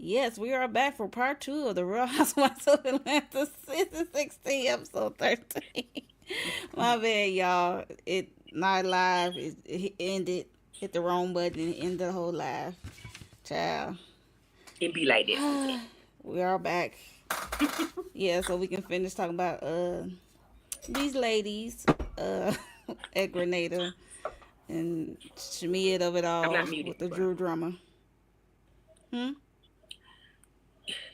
Yes, we are back for part two of the Real Housewives of Atlanta season 16, episode 13. My bad, y'all. It not live. It ended. Hit the wrong button and ended the whole live. Child. It be like that sometimes. We are back. Yeah, so we can finish talking about these ladies at Grenada and Shamid of it I'm all not muted, with the bro. Drew drama. Hmm?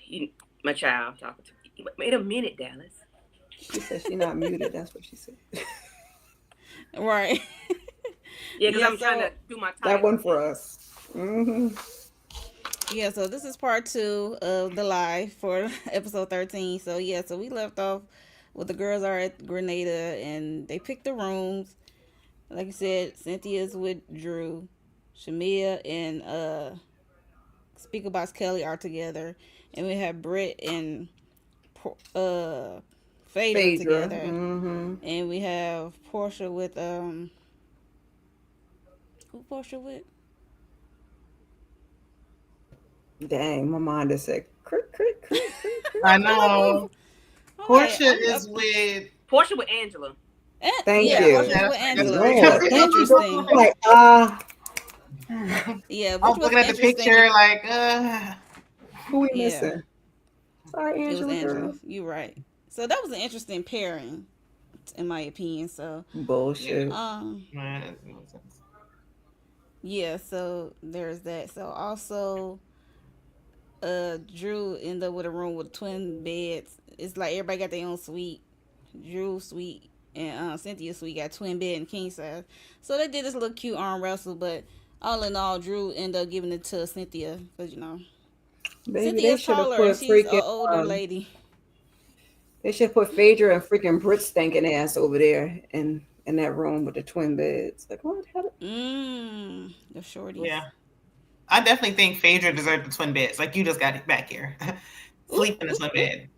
You, my child talking to me. Wait a minute, Dallas. She said she not muted. That's what she said. Right. Yeah, because Yeah, I'm trying to so do my That title one thing. for us. Mm-hmm. yeah, so this is part two of the live for episode 13. So yeah, so we left off with the girls are at Grenada and they picked the rooms. Like I said, Cynthia's with Drew, Shamia and Speaker Box Kelly are together, and we have Britt and Phaedra Phaedra. together, Mm-hmm. and we have Portia with who Portia with? Dang, my mind is sick. Crit, crit, crit, crit, crit. I I'm like, know. I'm like, Portia is with. Portia with Angela. Thank yeah, Yeah, you. Portia's with I guess Angela, what which it was Lord, thank you, girl. interesting. I'm like, Yeah, I which was was looking at the interesting. picture like, who we Yeah, missing? Sorry, it was Angela Angela. girl. You right. So that was an interesting pairing, in my opinion. So, yeah, Bullshit. um, man, that doesn't make sense. yeah. So there's that. So also, Drew ended up with a room with twin beds. It's like everybody got their own suite. Drew suite and Cynthia suite got twin bed and king size. So they did this little cute arm wrestle, but all in all, Drew ended up giving it to Cynthia because Baby, they Cynthia's should have taller and put she's an freaking older lady. they should put Phaedra and freaking Brit stinking ass over there in that room with the twin beds. Like what? How The shorties. Yeah, I definitely think Phaedra deserved the twin beds. Like you just got it back here, Ooh, sleep in the ooh, twin ooh. bed.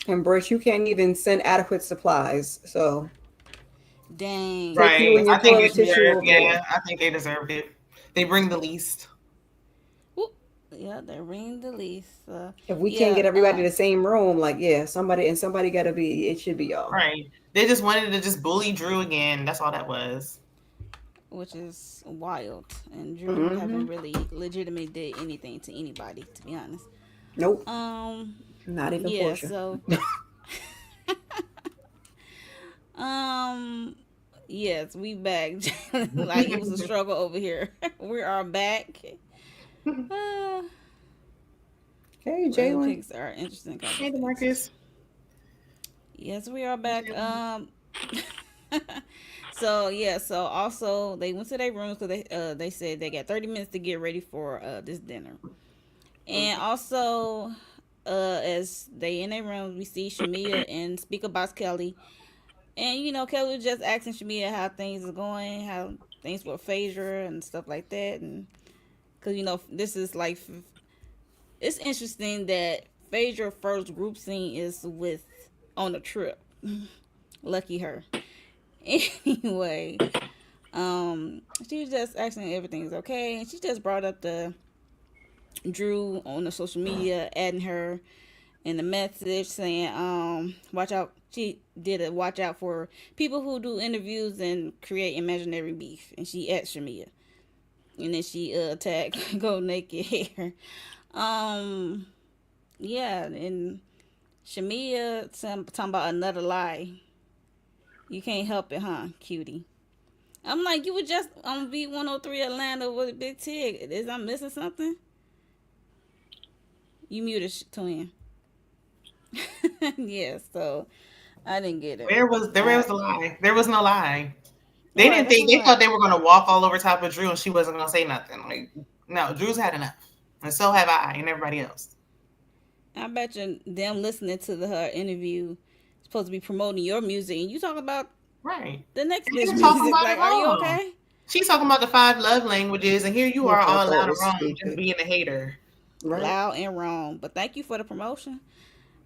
and Brit, you can't even send adequate supplies. So Dang. take you Right. and your I think they toilet tissue deserve. over there. Yeah, I think they deserved it. They bring the least. Ooh. Yeah, they're ringing the lease. If we can't Yeah, get everybody in the same room, like yeah, somebody gotta be. It should be y'all. Right. They just wanted to just bully Drew again. That's all that was. which is wild. And Drew Mm-hmm. haven't really legitimately did anything to anybody, to be honest. Nope, Um, not even yeah. Portia. So, um, yes, we back. Like it was a struggle over here. We are back. Uh, Hey, weather Jalen. picks are interesting Hey, conversations. Demarcus. Yes, we are back. Jalen. So yeah, so also they went to their rooms because they said they got 30 minutes to get ready for this dinner, and also as they in their rooms we see Shamia and Speaker Box Kelly, and Kelly was just asking Shamia how things is going, how things with Phaedra and stuff like that, and because this is like it's interesting that Phaedra first group scene is with on a trip. Lucky her. Anyway, she was just asking everything's okay, and she just brought up the Drew on the social media, adding her in the message saying, watch out. She did a watch out for people who do interviews and create imaginary beef, and she at Shamia, and then she tagged Go Naked Hair. Um, yeah, and Shamia talking about another lie. You can't help it, huh, cutie? I'm like, you were just on V103 Atlanta with Big Tig. Is I missing something? You muted, twin. Yeah, so I didn't get it. Where was the lie? There was no lie. They Right, didn't that's think what I'm they thought like. they were gonna walk all over top of Drew and she wasn't gonna say nothing. Like no, Drew's had enough. And so have I and everybody else. I bet you them listening to her interview supposed to be promoting your music, and you talk about Right. the next And bitch you're talking music. about Like, it are you wrong. okay? She's talking about the five love languages, and here you are Which I all thought loud and was wrong, just stupid. being a hater. Right. Loud and wrong. But thank you for the promotion.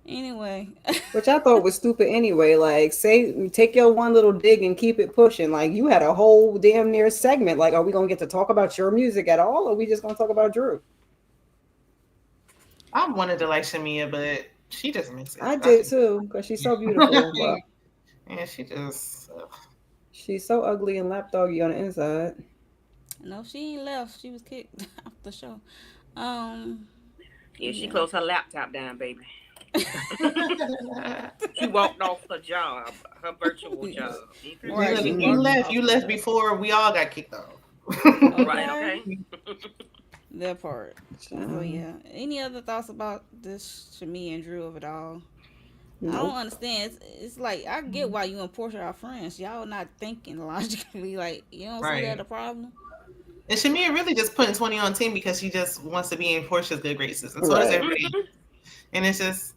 Anyway. Which I thought was stupid anyway. Like, say, take your one little dig and keep it pushing. Like, you had a whole damn near segment. Like, are we gonna get to talk about your music at all, or are we just gonna talk about Drew? I wanted to like Shamia, but she just misses. I did too, because she's so beautiful, but Yeah, she just. she's so ugly and lapdoggy on the inside. No, she ain't left. She was kicked off the show. Um, Yeah, she yeah. closed her laptop down, baby. She walked off her job, her virtual job. Right, she You walked left. off You the left job. before we all got kicked off. Right, Okay, okay. that part. So Child. yeah. Any other thoughts about this Shami and Drew of it all? I don't Nope. understand. It's like I get why you and Portia are friends. Y'all not thinking logically. Like you don't see that Right. a problem. And Shamia really just putting 20 on team because she just wants to be in Portia's good graces. And so does Right. everybody. Mhm. And it's just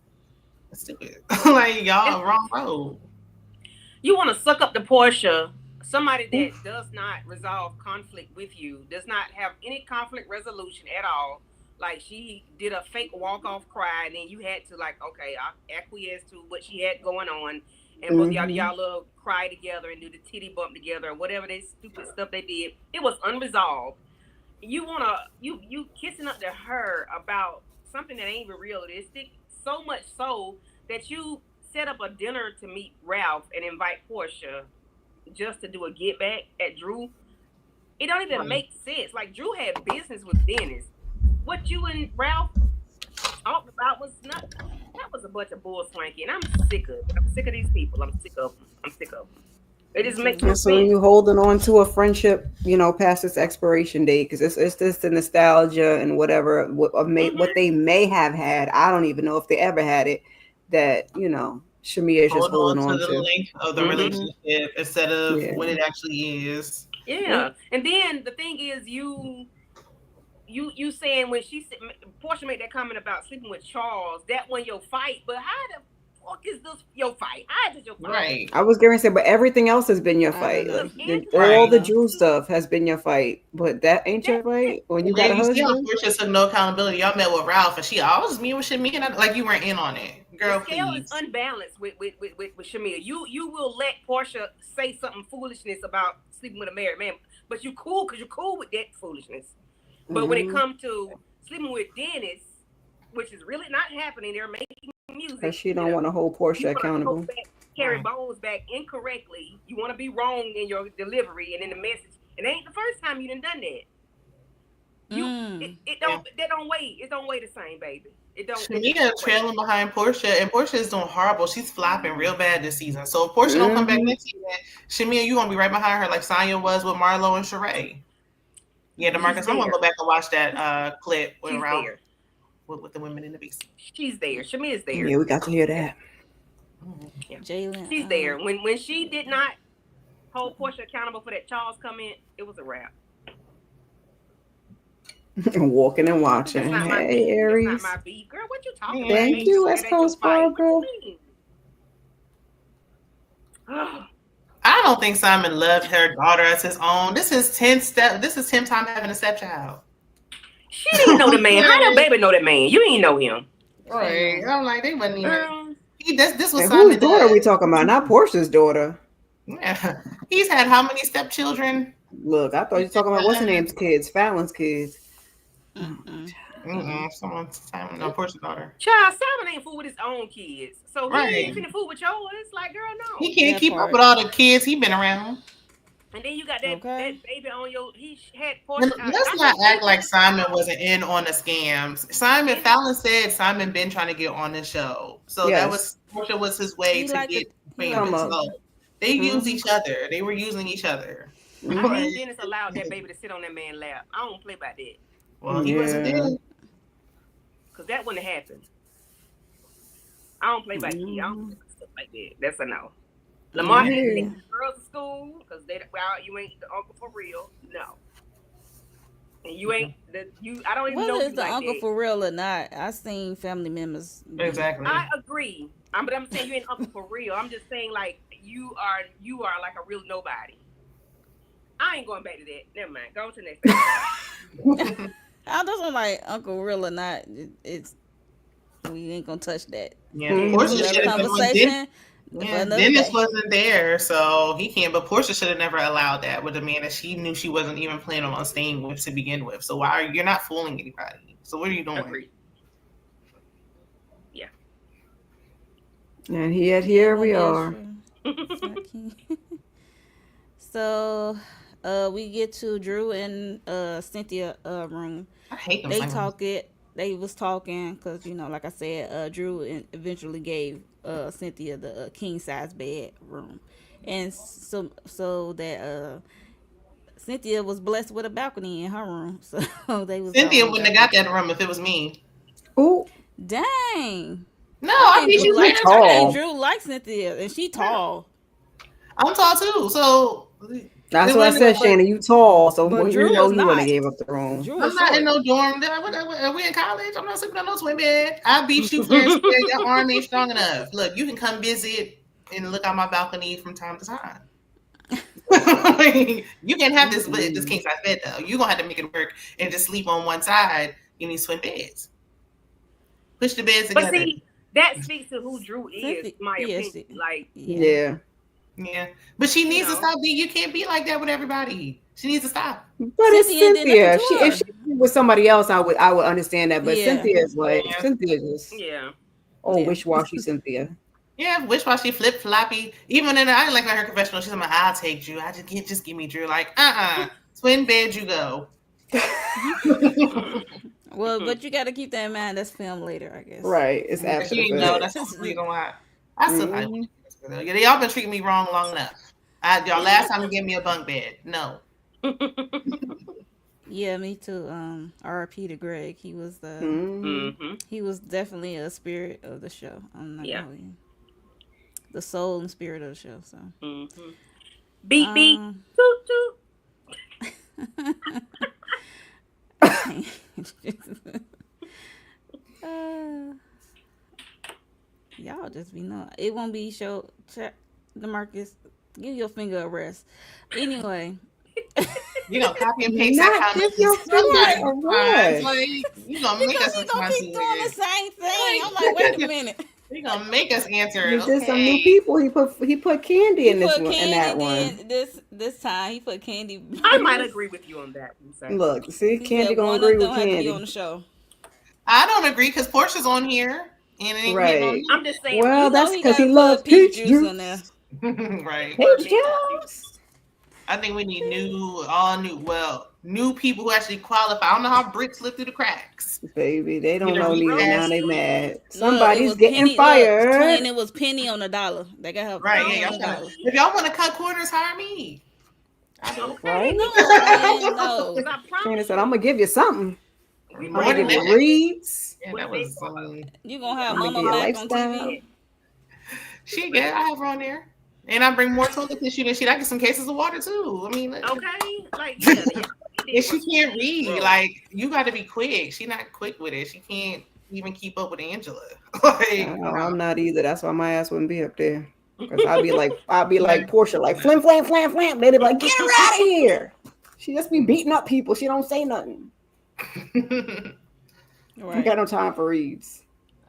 stupid. Like, And y'all wrong road. you want to suck up to Portia, somebody that does not resolve conflict with you, does not have any conflict resolution at all. Like she did a fake walk off cry, and then you had to like, okay, I acquiesce to what she had going on, and both Mm-hmm. y'all little cry together and do the titty bump together or whatever they stupid stuff they did. It was unresolved. You kissing up to her about something that ain't even realistic, so much so that you set up a dinner to meet Ralph and invite Portia just to do a get back at Drew. It don't even Right. make sense. Like Drew had business with Dennis. What you and Ralph talked about was not, that was a bunch of bull swanky, and I'm sick of it. I'm sick of these people. I'm sick of them. I'm sick of them. It Me just makes too. no And so sense. you holding on to a friendship, past its expiration date, because it's just the nostalgia and whatever what Hmm. they may have had. I don't even know if they ever had it. That Shamia is just Hold on holding to on the to. length of the Hmm. Hmm. relationship instead of Yeah. what it actually is. Yeah, and then the thing is, you saying when Portia made that comment about sleeping with Charles, that one your fight, but how the fuck is this your fight? How is this your fight? Right. I was going to say, but everything else has been your I don't fight. know. Because Like Angela I all don't Right. the know. Drew stuff has been your fight, but that ain't that your fight when you And got then a you see how husband. Portia took no accountability. Y'all met with Ralph, and she always me with Shamia, and like you weren't in on it, the girl. scale is Please. unbalanced with Shamia. You will let Portia say something foolishness about sleeping with a married man, but you cool because you're cool with that foolishness. But when it Mm-hmm. comes to sleeping with Dennis, which is really not happening, they're making Because music. she don't want to hold Portia You want to hold accountable. back, carry Right. bones back incorrectly. You want to be wrong in your delivery and in the message. And it ain't the first time you done that. You it, Mm. it Yeah. don't that don't weigh. It don't weigh the same, baby. It just Shamia don't weigh. trailing behind Portia, and Portia is doing horrible. She's flopping real bad this season. So if Portia don't come back Mm-hmm. next season, Shamia, you gonna be right behind her like Sonya was with Marlo and Sheree. Yeah, She's Demarcus, I'm gonna there. go back and watch that clip with She's Ralph there. with the women in the basement. She's there. Shamia's there. Yeah, we got to hear Yeah, that. yeah. Jalen. She's there. When she did not hold Portia accountable for that Charles comment, it was a wrap. Walking and That's watching. not my Hey, beef. That's not Aries. my beef. Girl, what you talking about? Yeah. Thank Ain't you, your, West that ain't your Coast fight. What Barbara. you mean? I don't think Simon loved her daughter as his own. This is 10 step. This is 10 time having a stepchild. She didn't know the man. How that baby know that man? You ain't know him. Right. I'm like, they wasn't even. Girl. This was And whose Simon daughter are we dad. talking about? Not Portia's daughter. Yeah. He's had how many stepchildren? Look, I thought you were talking about what's her name's kids, Fallon's kids. Oh my Mm-mm. Someone Simon, no, Portia's daughter. Child, Simon ain't fool with his own kids. So he ain't Right. finna fool with yours. Like, girl, He no. can't That keep up part. with all the kids he been around. And then you got that Okay. baby on your. He had And Portia. let's I not think act he like wanted to Simon call. wasn't in on the scams. Simon And Fallon said Simon been trying to get on the show, so that Yes. was Portia was his way He to liked get it. He liked Come the famous. up. So attention. they used Hmm. each other. They were using each other. I Hmm. think Like, Dennis allowed that baby to sit on that man's lap. I don't play by that. well, he wasn't Yeah. there. Because that wouldn't happen. I don't play by key. I don't Hmm. play by stuff like that. That's a no. I Lamar hear had to take you. the girls to school because you ain't the uncle for real. No. And you ain't you. I don't even Whether know it's you the like uncle that. for real or not, I seen family members be. I Exactly. agree. But I'm saying you ain't uncle for real. I'm just saying like you are like a real nobody. I ain't going back to that. Never mind. Go to the next thing. I just like Uncle real or not. It's we ain't gonna touch that. Yeah, Yeah. That's Hmm. Portia another should have been on. conversation for Yeah, another Dennis day. wasn't there, so he can't. But Portia should have never allowed that with a man that she knew she wasn't even planning on staying with to begin with. So why are you're not fooling anybody? So what are you doing? Agree. And yet here That we is are. true. It's not King. So, we get to Drew and Cynthia room. I hate them They singers. talk it. They was talking because like I said, Drew eventually gave Cynthia the king size bed room, and so that Cynthia was blessed with a balcony in her room. So they was all Cynthia on the wouldn't have got balcony. that room if it was me. Ooh, Dang, No, I I think beat Drew you she likes. parents. I think tall. Drew likes Cynthia, and she tall. I'm tall too, so That's it what I wouldn't. said, But Shannon. You tall, so but well, you Drew know was he wouldn't not. have gave up the room. Drew I'm was not in short. no dorm. Are we in college? I'm not sleeping on no twin bed. I beat you fair and square. Your arm ain't strong enough. Look, you can come visit and look out my balcony from time to time. You can't have this Mm-mm. king size bed though. You're gonna have to make it work and just sleep on one side in these twin beds. Push the beds But together. see, that speaks to who Drew is, Cynthia, my yeah, opinion. Like, yeah. Yeah, Yeah. But she you needs to know, stop being you can't be like that with everybody. She needs to stop. but it's Cynthia ain't did nothing Cynthia. to If she her. was somebody else, I would understand that. But Yeah, Cynthia is like Yeah. Cynthia just yeah. wish washy Cynthia. Yeah, wish why she flip floppy. Even in I didn't like her confessional. She's like, I'll take Drew. Just give me Drew. Like, twin bed you go. well, but you got to keep that in mind. That's filmed later, I guess. Right, it's Yeah, after the she ain't know. fact. That's the only reason why. I still probably Hmm. wouldn't. Yeah, they all been treating me wrong long enough. Y'all last time you gave me a bunk bed. No. Yeah, me too. R.I.P. to Greg. Hmm. hmm He was definitely a spirit of the show. I'm not Yeah. gonna lie. The soul and spirit of the show. So, hmm Beep beep. um, Toot toot. I can't. uh, y'all just be knowing. It won't be show. Demarcus, give your finger a rest. Anyway. You know, copy and paste that Not comment give to your finger somebody a responds. rest. Like, you gonna make Because us he gonna respond to keep doing the it. same thing. I'm like, wait a minute. You gonna make us answer it. There's just some Okay. new people. He put Candy He in this put one in Candy that one. then this time. He put Candy. I might agree with you on that, sir. Look, see, He Candy said gonna one agree of with them had to be on Candy. the show. I don't agree because Portia's on here and it ain't hitting on Right. I'm me. just saying, Well, You know that's he because he gotta loves put peach peach juice on there. juice. Right. word Peach made it juice. I think we need new people who actually qualify. I don't know how Brits slip through the cracks. Baby, they Get don't a know neither. Now recast. they mad. Look, it Somebody's was getting penny. Look, twin. fired. It was penny on the dollar. They got her Right, penny yeah, on y'all the trying to, dollar. if y'all want to cut corners, hire me. I do. Okay. Right? No, man, no. Because I Shannon promise said, you, I'm gonna give you something. we I'm More gonna might than give do you that. reads. Yeah, what that a big was You gonna have I'm gonna Mama give you a Mac on lifestyle. TV? she get I have her on there. And I bring more toilet tissue than shit. I get some cases of water too. I mean, Okay. Like, yeah, and she can't read. Bro. Like, you got to be quick. She not quick with it. She can't even keep up with Angela. Like, No, I'm not either. That's why my ass wouldn't be up there. Because I'd be like Portia, like flim flam flam flam. They'd be like, get her out of here. She just be beating up people. She don't say nothing. I Right. got no time for reads.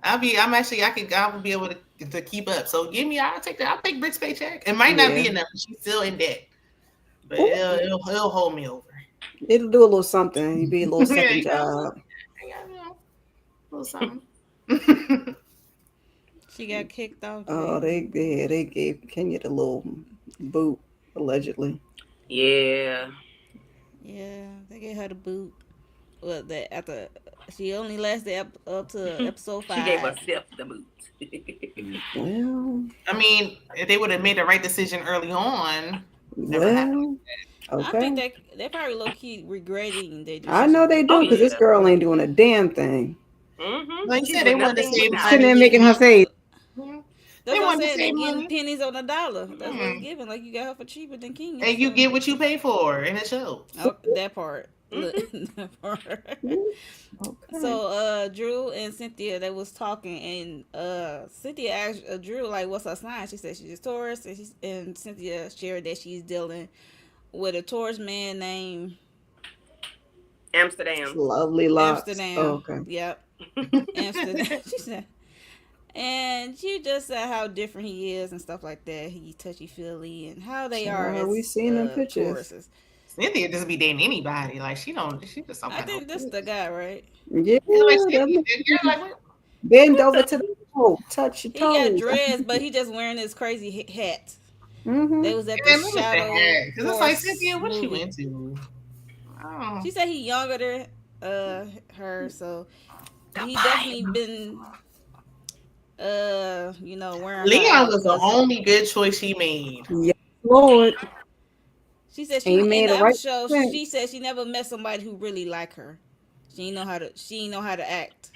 I will be able to keep up. So I'll take Britt's paycheck. It might not be Yeah. enough. She's still in debt, but Ooh. it'll hold me over. It'll do a little something. It'd be a little second Yeah, job. a little something. She got kicked off. Oh, they gave Kenya the little boot, allegedly. Yeah. Yeah, they gave her the boot. Well, that after she only lasted up to episode 5. She gave herself the boot. Well, I mean, if they would have made the right decision early on, never happened. I think Okay. they probably low key regretting their decision. I know they do Oh, because this yeah. girl ain't doing a damn thing. Like you She's said, they with wanted to nothing save without. Sitting there money. making her face. Mhm. That's They what I wanted to said. They save getting money. pennies on the dollar. That's what Mhm. it's giving. Like you got her for cheaper than King. And you get what you pay for, and it shows. Oh, that part. Look, that part. Okay. So Drew and Cynthia, they was talking, and Cynthia asked Drew like, "What's her sign?" She said she's a Taurus, and Cynthia shared that she's dealing with a Taurus man named Amsterdam. Lovely locks. Amsterdam. Oh, okay. Yep, Amsterdam. She said, and she just said how different he is and stuff like that. He touchy feely and how they are Child, as we seen them pictures. Tauruses. Cynthia just be dating anybody. Like she just some I kind think of. this the guy, right? Yeah, Like that Cynthia, look- you're like, what? bend over to the touch your He got toes. dreads, but he just wearing this crazy hat. Mm-hmm. They was at the And look at Shadow that. Because it's like, Cynthia, Force what you movie. into? Oh. She said he younger than her, so The he definitely Bible. been wearing her Leon out was the because only good choice she made. Yes, Lord. she said And he in made the the right episode thing. she said she never met somebody who really liked her. She ain't know how to act.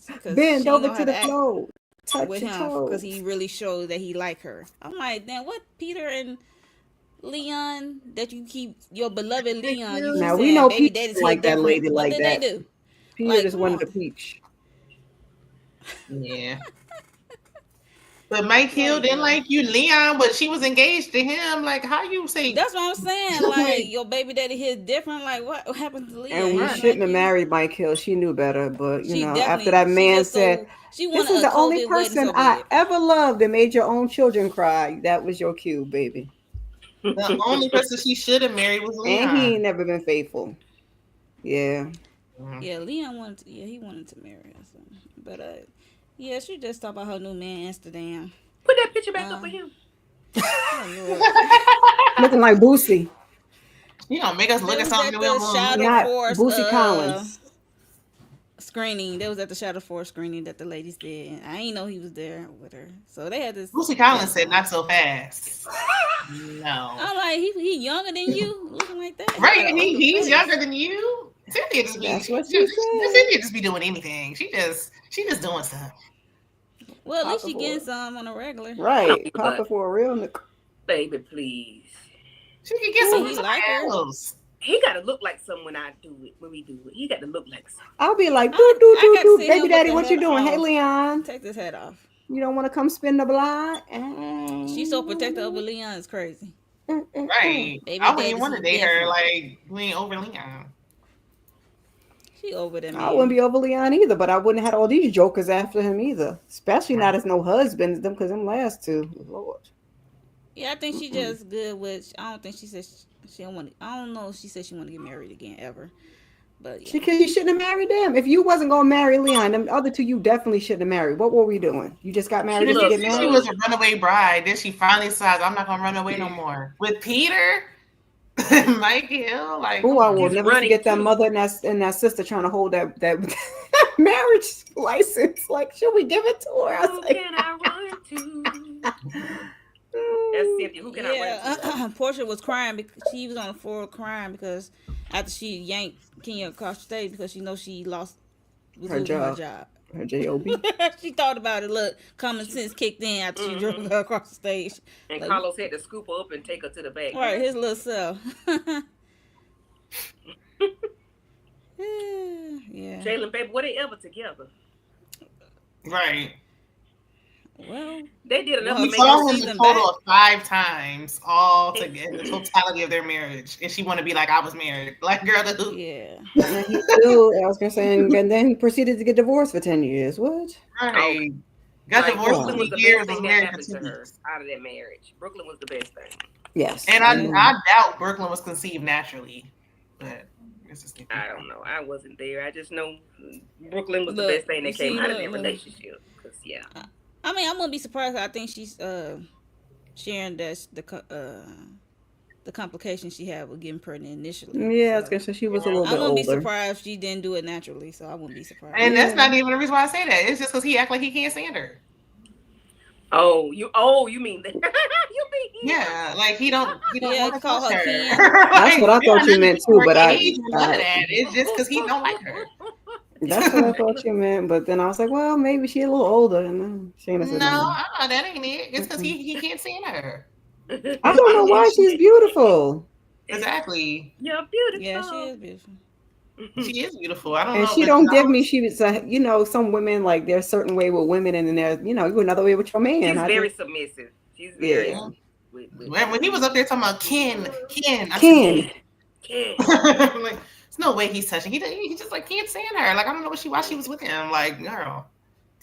Because Bend she ain't over know to how the to act floor. Touch with your him because he toes. really showed that he liked her. I'm like, then what Peter and Leon that you keep your beloved Leon, you keep Now we saying know baby Peter daddy's didn't hit like that different. lady What like did they that. do? Peter Like, just come wanted to on. peach. Yeah. But Mike Hill Like, didn't bro. like you, Leon, but she was engaged to him. Like, how you say, That's what I'm saying. Like, your baby daddy hit different. Like, what happened to Leon? And He he didn't right? shouldn't like have you. married Mike Hill. She knew better. But, She after that definitely, she man just said, so, she this wanted is a the only COVID wedding person so I bad. ever loved that made your own children cry. That was your cue, baby. The only person she should have married was And he Leon. ain't never been faithful. Yeah. Mhm. Yeah, Leon he wanted to marry her. So. But, yeah, she just talked about her new man, Amsterdam. Put that picture back up Uh, with him. oh, Lord. Looking like Boosie. You gonna make us They look at was something at that we the don't want to look Shadow at? Not Force Boosie Collins. screening. They was at the Shadow Force screening that the ladies did. And I ain't know he was there with her. So they had this Lucy Collins dress said, on. "Not so fast." No. I'm like, he younger than you, looking like that. He Right, got an and older he's face. younger than you. Cynthia just be That's what she said. Cynthia just be doing anything. She just doing stuff. Well, at least Papa she for getting it. some on a regular. Right. But Papa for a real baby, please. She can get And some Ooh. from he like her. somebody else. He gotta look like someone I do it when we do it. He got to look like someone. I'll be like, I, doo, doo, I doo, got to doo. see Baby him with daddy, the what you head doing? Hey, off. Leon. Take this head off. You don't want to come spin the block? She's so protective over Leon. It's crazy. Right. Baby I wouldn't even daddy's want to hit date her. different. Like, we ain't over Leon. She over that I wouldn't man. be over Leon either, but I wouldn't have had all these jokers after him either. Especially not Right. as no husbands, them because them last two. Lord. Yeah, I think she Mm-mm. just good with. I don't think she said she don't want. I don't know if she said she want to get married again ever. But yeah, She shouldn't have married them. If you wasn't gonna marry Leon, them other two you definitely shouldn't have married. What were we doing? You just got married She just to She get loves said she married? was drugs. a runaway bride. Then she finally decides, I'm not gonna run away no more. With Peter, Mike Hill, like, Oh, come I will She's on. never running forget that too. mother and that sister trying to hold that marriage license. Like, should we give it to her? I was Who like, can I run to? That's Cynthia. Who can I run to? yeah. Portia was crying because she was on the floor crying because after she yanked Kenya across the stage because she knows she was her losing her job, job. her job. She thought about it. Look, common sense kicked in after she drove Mm-hmm. her across the stage. And Like, Carlos had to scoop her up and take her to the back. right, his little self. Yeah. Jalen, baby, were they ever together? Right. Well, They did enough her to He make first saw us. him the season total back. of 5 times, all together, the totality of their marriage. And she want to be like, I was married. Like, girl, the hoop. Yeah. And he still, I was gonna say, and then he proceeded to get divorced for 10 years. What? Right. Got Like divorced for Brooklyn Oh, was 8 the years, best was thing that married for happened 2 to her weeks. out of that marriage. Brooklyn was the best thing. yes. And I doubt Brooklyn was conceived naturally. But it's just I don't know. I wasn't there. I just know Brooklyn was the Look, best thing you that came see, out of their look. relationship. Cause yeah, I mean, I wouldn't be surprised. I think she's sharing the complications she had with getting pregnant initially. Yeah, I was So gonna say she was a little I bit wouldn't be older. surprised if she didn't do it naturally. So I wouldn't be surprised. And that's Yeah. not even the reason why I say that. It's just because he act like he can't stand her. you mean that? You mean Yeah, like he don't Yeah, want to call touch her her. Ken. That's what I It got thought you nothing to meant do too, with but her age or none of I that. It's just because he don't like her. that's what I thought you meant. But then I was like, well, maybe she's a little older. And then Shayna said, No, no. that ain't it. It's because he can't stand her. I don't know why she's beautiful. Exactly. You're Yeah, she beautiful. is beautiful. She is beautiful. I don't And know, she but don't give me, she was, some women, like, there's a certain way with women, and then there's, you another way with your man. She's I very just, submissive. She's very yeah. with when he was up there talking about Ken, I Ken. Ken. said, like, there's no way he's touching. He just like can't stand her. Like I don't know why she was with him. Like, girl,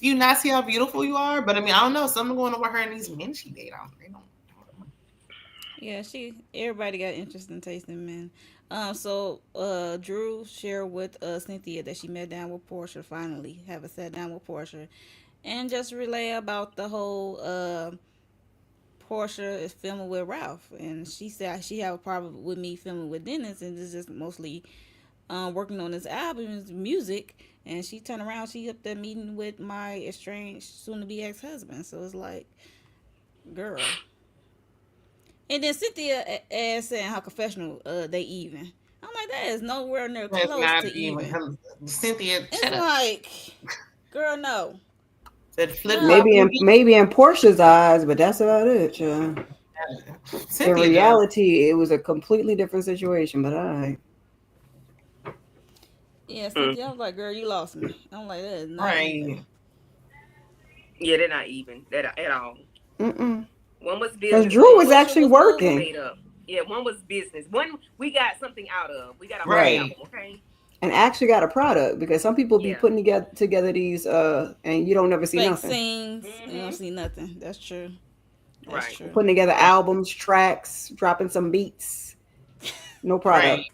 do you not see how beautiful you are? But I mean, I don't know. Something going on with her and these men she date. They don't. Yeah, everybody got interesting taste in men. Drew shared with Cynthia that she met down with Portia. Finally, have a sat down with Portia, and just relay about the whole Portia is filming with Ralph, and she said she have a problem with me filming with Dennis, and this is mostly working on this album, his music. And she turned around, she up there meeting with my estranged, soon to be ex husband. So it's like, girl. And then Cynthia ass saying how confessional they even. I'm like, that is nowhere near That's close not to even even. Cynthia. It's Shut up. like, girl, no. Said flip flop. No. Maybe in Portia's eyes, but that's about it. Yeah. In Cynthia just reality, it was a completely different situation. But I, Yeah, Cynthia, I was like, girl, you lost me. I'm like, that is not even. right. Yeah, they're not even that at all. because One was business. Drew was One actually was moving. working, made up. Yeah, one was business. One we got something out of. We got a whole right, album, okay? and actually got a product because some people be Yeah. putting together these and you don't never see Fake nothing. scenes. You don't see nothing. That's true. That's Right. true. Putting together albums, tracks, dropping some beats, no product. Right.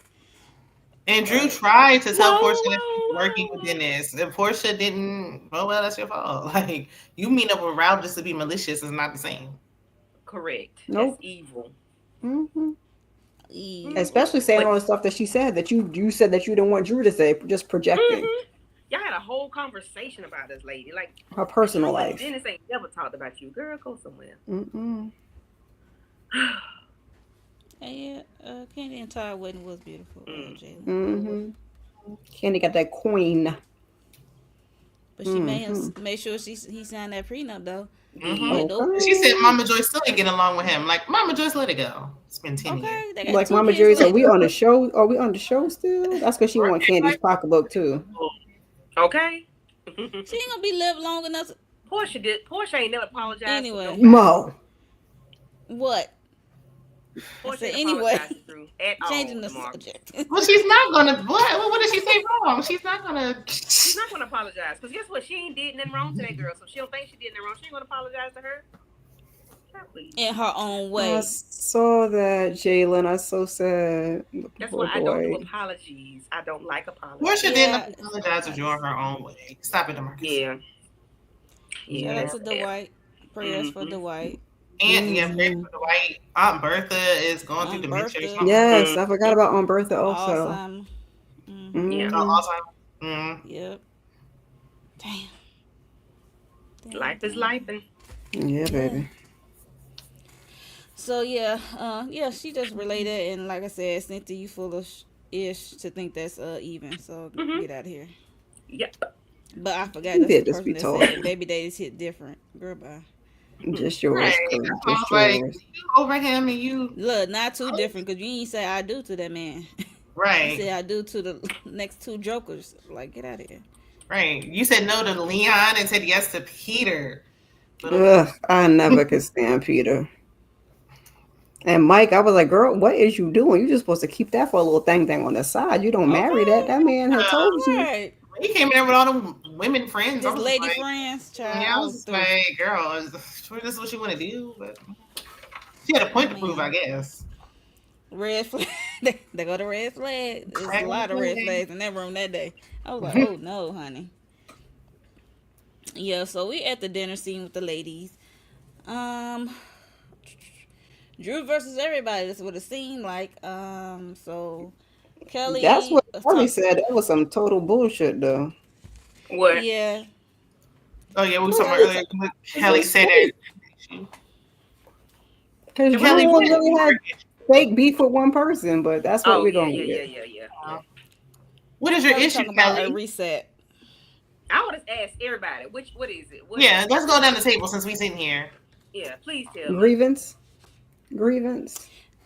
And Drew Right. tried to tell Whoa, Portia that she's whoa, working whoa. within this. And Portia didn't, well, that's your fault. Like, you meet up with Ralph just to be malicious is not the same. Correct. Nope. That's evil. hmm Evil. Especially saying But- all the stuff that she said that you said that you didn't want Drew to say, just projecting Y'all had a whole conversation about this lady. Like, her personal life. Dennis ain't never talked about you. Girl, go somewhere. Mm-mm. And yeah, Candy and Todd wedding was beautiful, Jalen. Candy got that coin. But she made sure he signed that prenup though. Mhm. Okay. She said Mama Joyce still ain't getting along with him. Like, Mama Joyce, let it go. It's been 10 years. Okay, they got Like 2 Mama kids Jerry said, later. we on the show. Are we on the show still? That's because she want Candy's pocketbook too. Okay? She ain't gonna be lived long enough. Portia ain't never apologized. Anyway. Mo. What? Portia said ain't anyway. apologized to Drew at all. Changing the DeMar. subject. Well, she's not gonna. What did she say wrong? She's not gonna. She's not gonna apologize because guess what? She ain't did nothing wrong to that girl, so she don't think she did nothing wrong. She ain't gonna apologize to her. Please. In her own way. I saw that, Jalen. I so sad. That's Poor why I don't do boy. apologies. I don't like apologies. Portia Yeah. didn't apologize to Drew in her own way. Stop it, DeMarcus. Yeah. Shout out to Dwight. Prayers for Mhm. Dwight. And yeah, prayers for Dwight. Aunt Bertha is going through Aunt dementia or Bertha. something. Yes, I forgot about Aunt Bertha also. Alzheimer. Yeah. Alzheimer's. Yep. Damn. Life is life. And Yeah, baby. So yeah, she just related, and like I said, Cynthia, you full of ish to think that's even. So get out of here. yep. But I forgot You that's did the just person be that told. said baby daddies hit different. Girl, bye. Just yours, Right. Kurt. That's why I was Just like, yours. you over him and you. Look, not too different because you ain't say I do to that man. You Right. said I do to the next 2 jokers. Like, get out of here. Right. You said no to Leon and said yes to Peter. Ugh, I never could stand Peter. And Mike, I was like, girl, what is you doing? You just supposed to keep that for a little thing on the side. You don't marry that. That man had told you. Right. He came in there with all the women friends. I His was lady like, friends, child. Yeah, I was just like, girl, is this what you want to do? But she had a point to prove, I guess. Red flag. They go to red flag. There's a lot of red flags in that room that day. I was like, oh no, honey. Yeah, so we at the dinner scene with the ladies. Drew versus everybody. That's what it seemed like. So Kelly. That's what Kelly said. That was some total bullshit, though. What? Yeah. Oh yeah, we were talking about earlier. Kelly said that. Because Drew Kelly really had fake beef with one person, but that's what we're going to get. Yeah. What is your Kelly issue, talking about Kelly? a reset. I would just ask everybody, what is it? What Yeah, is it? let's go down the table since we sitting here. Yeah, please tell me. Grievance.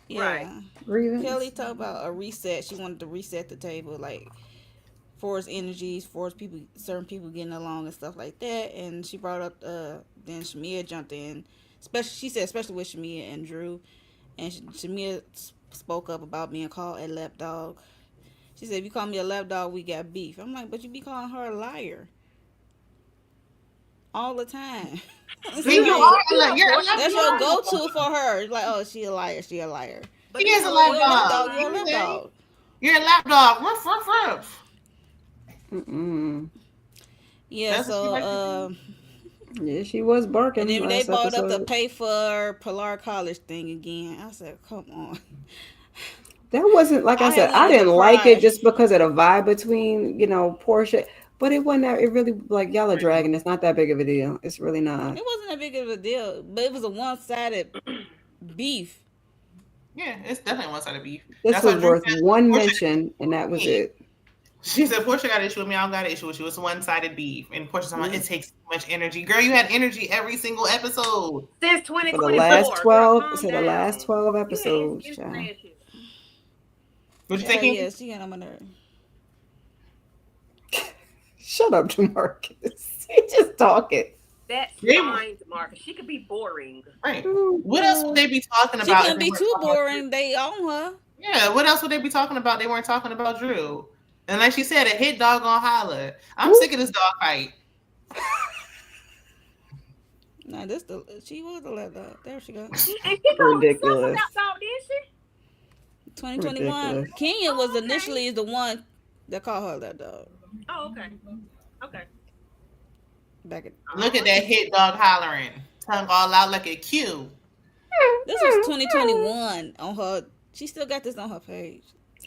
Yeah. Right. Grievance. Kelly talked about a reset. She wanted to reset the table, like force energies, force people, certain people getting along and stuff like that. And she brought up, then Shamia jumped in. She said, especially with Shamia and Drew. And Shamia spoke up about being called a lapdog. She said, if you call me a lapdog, we got beef. I'm like, but you be calling her a liar all the time. You're a That's your go-to for her. It's like, oh, she a liar. But She is a You're a lapdog. lapdog. You're a lapdog. You're a lapdog. Ruff, ruff, ruff. Mm-mm. Yeah, That's what she so like to do. Yeah, she was and barking then they last brought up the episode. pay for Pilar College thing again. I said, come on. That wasn't like I I had said. I wanted to didn't like it cry. just because of the vibe between Portia, but it wasn't. That, it really like y'all are Right. dragging. It's not that big of a deal. It's really not. It wasn't that big of a deal, but it was a one-sided beef. Yeah, it's definitely one sided beef. This That's why was Drew worth said one Portia mention, and that got was me. it. She said Portia got an issue with me. I don't got an issue with you. It's one sided beef. And Portia's like, Yeah. it takes too much energy. Girl, you had energy every single episode. Since For the last 2024, girl, 12, calm so the last down. 12 You had episodes, instant child. rashes. What you Hell thinking? yeah, she got on my nerve. Shut up, Demarcus. He just talking. That's They- fine, Marcus. She could be boring. Right. Oh, What else would they be talking She about if couldn't they be weren't too talking about Drew? boring. They own her. Yeah, what else would they be talking about? They weren't talking about Drew. And like she said, a hit dog gonna holler. I'm Ooh. sick of this dog fight. Nah, she was the left dog. There she goes. And she called Ridiculous. herself out, did she? 2021. Ridiculous. Kenya was Okay. initially the one that called her that dog. Oh, okay. Okay. Back at Look at that hit dog hollering. Tongue all out like a Q. this was 2021 on her. She still got this on her page.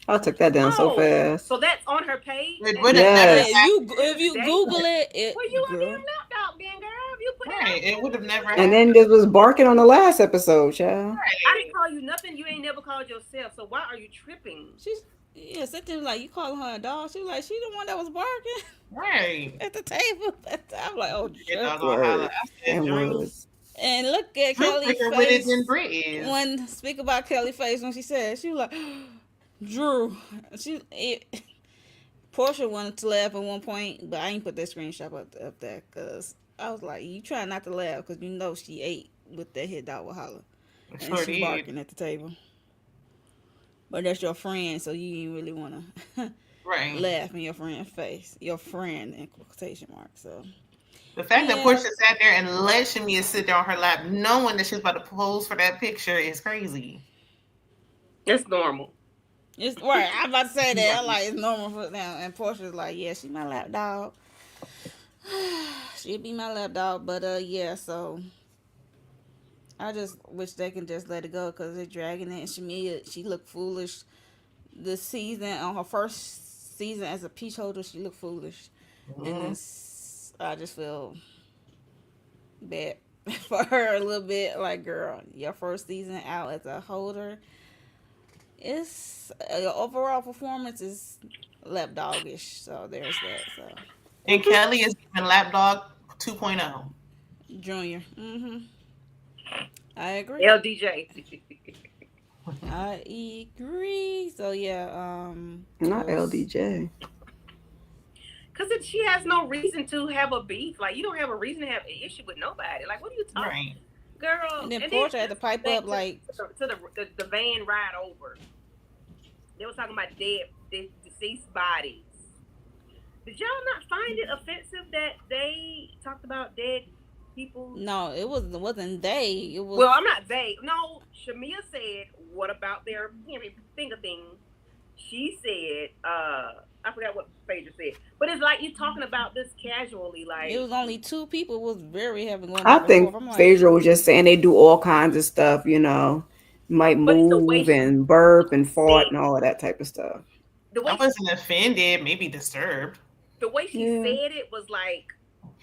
I took that down so fast. So that's on her page. It And- would have Yes. Yeah, if you Google it, Well, you a girl. damn lapdog then, girl. If you put never, that right. out It there. would have never And then this was barking on the last episode, child. I didn't call you nothing you ain't never called yourself. So why are you tripping? Yeah, something like you calling her a dog. She was like, she the one that was barking Right. at the table. I'm like, oh, Hit dog shit. gonna holler. I said, And Drew. was. And look at Drew Kelly's quicker with it face. than Brit is. When speak about Kelly's face when she said, she was like, Drew. Portia wanted to laugh at one point, but I ain't put that screenshot up there because I was like, you try not to laugh because you know she ate with that hit dog with holler. And Sure she did. barking at the table. But that's your friend, so you ain't really want to Right. laugh in your friend's face. Your friend in quotation marks. So The fact that Yeah. Portia sat there and let Shamia sit there on her lap, knowing that she was about to pose for that picture, is crazy. It's normal. it's right. I'm about to say that. I'm like, it's normal for now. And Portia's like, yeah, she my lap dog. She'd be my lap dog. But yeah, so I just wish they can just let it go because they're dragging it. And Shamia, she looked foolish this season. On her first season as a peach holder, she looked foolish. And I just feel bad for her a little bit. Like, girl, your first season out as a holder, it's your overall performance is lapdoggish. So there's that. So And Kelly is giving lapdog 2.0. Junior, I agree. LDJ. I agree. So yeah, Not was- LDJ. Because she has no reason to have a beef. Like, you don't have a reason to have an issue with nobody. Like, what are you talking Right. girl? And then Portia had to pipe back up like, to the van ride over. They were talking about deceased bodies. Did y'all not find it offensive that they talked about dead people? no, wasn't they? It was Well, I'm not they. No, Shamia said, "What about their finger thing?" She said, "I forgot what Phaedra said," but it's like you talking about this casually, like it was only two people was very heavy going I back and think forth. I'm like, Phaedra was just saying they do all kinds of stuff, might But it's the way move she and burp and fart said- and all of that type of stuff. the way I wasn't offended, maybe disturbed. the way she Yeah. said it was like,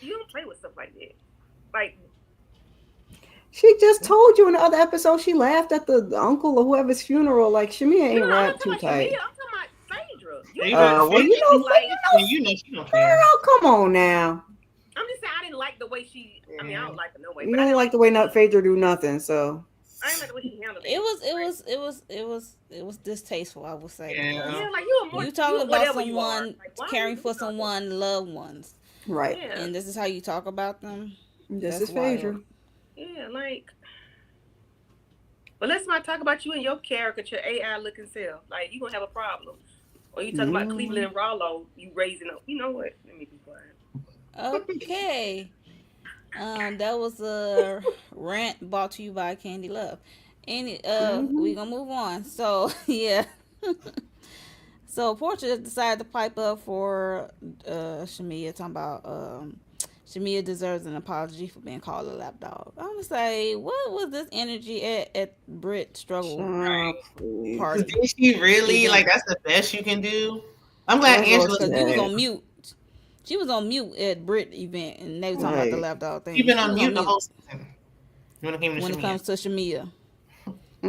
you don't play with stuff like that. Like, She just told you in the other episode she laughed at the uncle or whoever's funeral. Like Shamia ain't I'm not wrapped talking too about Shamia, tight. I'm talking about Phaedra. Phaedra- Well, you know, like, And you know she don't care. Girl, come on now. I'm just saying I didn't like the way she. I mean, I don't like her no way. You But I don't didn't like the way not Phaedra do nothing, so I didn't like the way she handled it. it was distasteful. I would say. Yeah. Yeah, like you a more. You talking a about whatever you are. someone Like, why caring are you for doing someone loved ones, right. that? Yeah, and this is how you talk about them. This That's is Phaedra. wild. yeah, like. But let's not talk about you and your caricature AI looking self. Like you gonna have a problem. Or you talking about Mm. Cleveland and Rollo, you raising up. You know what? Let me be quiet. Okay. That was a rant brought to you by Candy Love. We gonna move on. So yeah. So Portia decided to pipe up for Shamia, talking about Shamia deserves an apology for being called a lapdog. I was like, what was this energy at Brit struggle Child, Cause please. party did she really like? event? That's the best you can do. I'm glad That's all Angela she Because you was had. on mute. She was on mute at Brit event, and they were talking about the Right. lapdog she thing. been She on was on mute the mute whole season when it came to when it Shamia. comes to Shamia.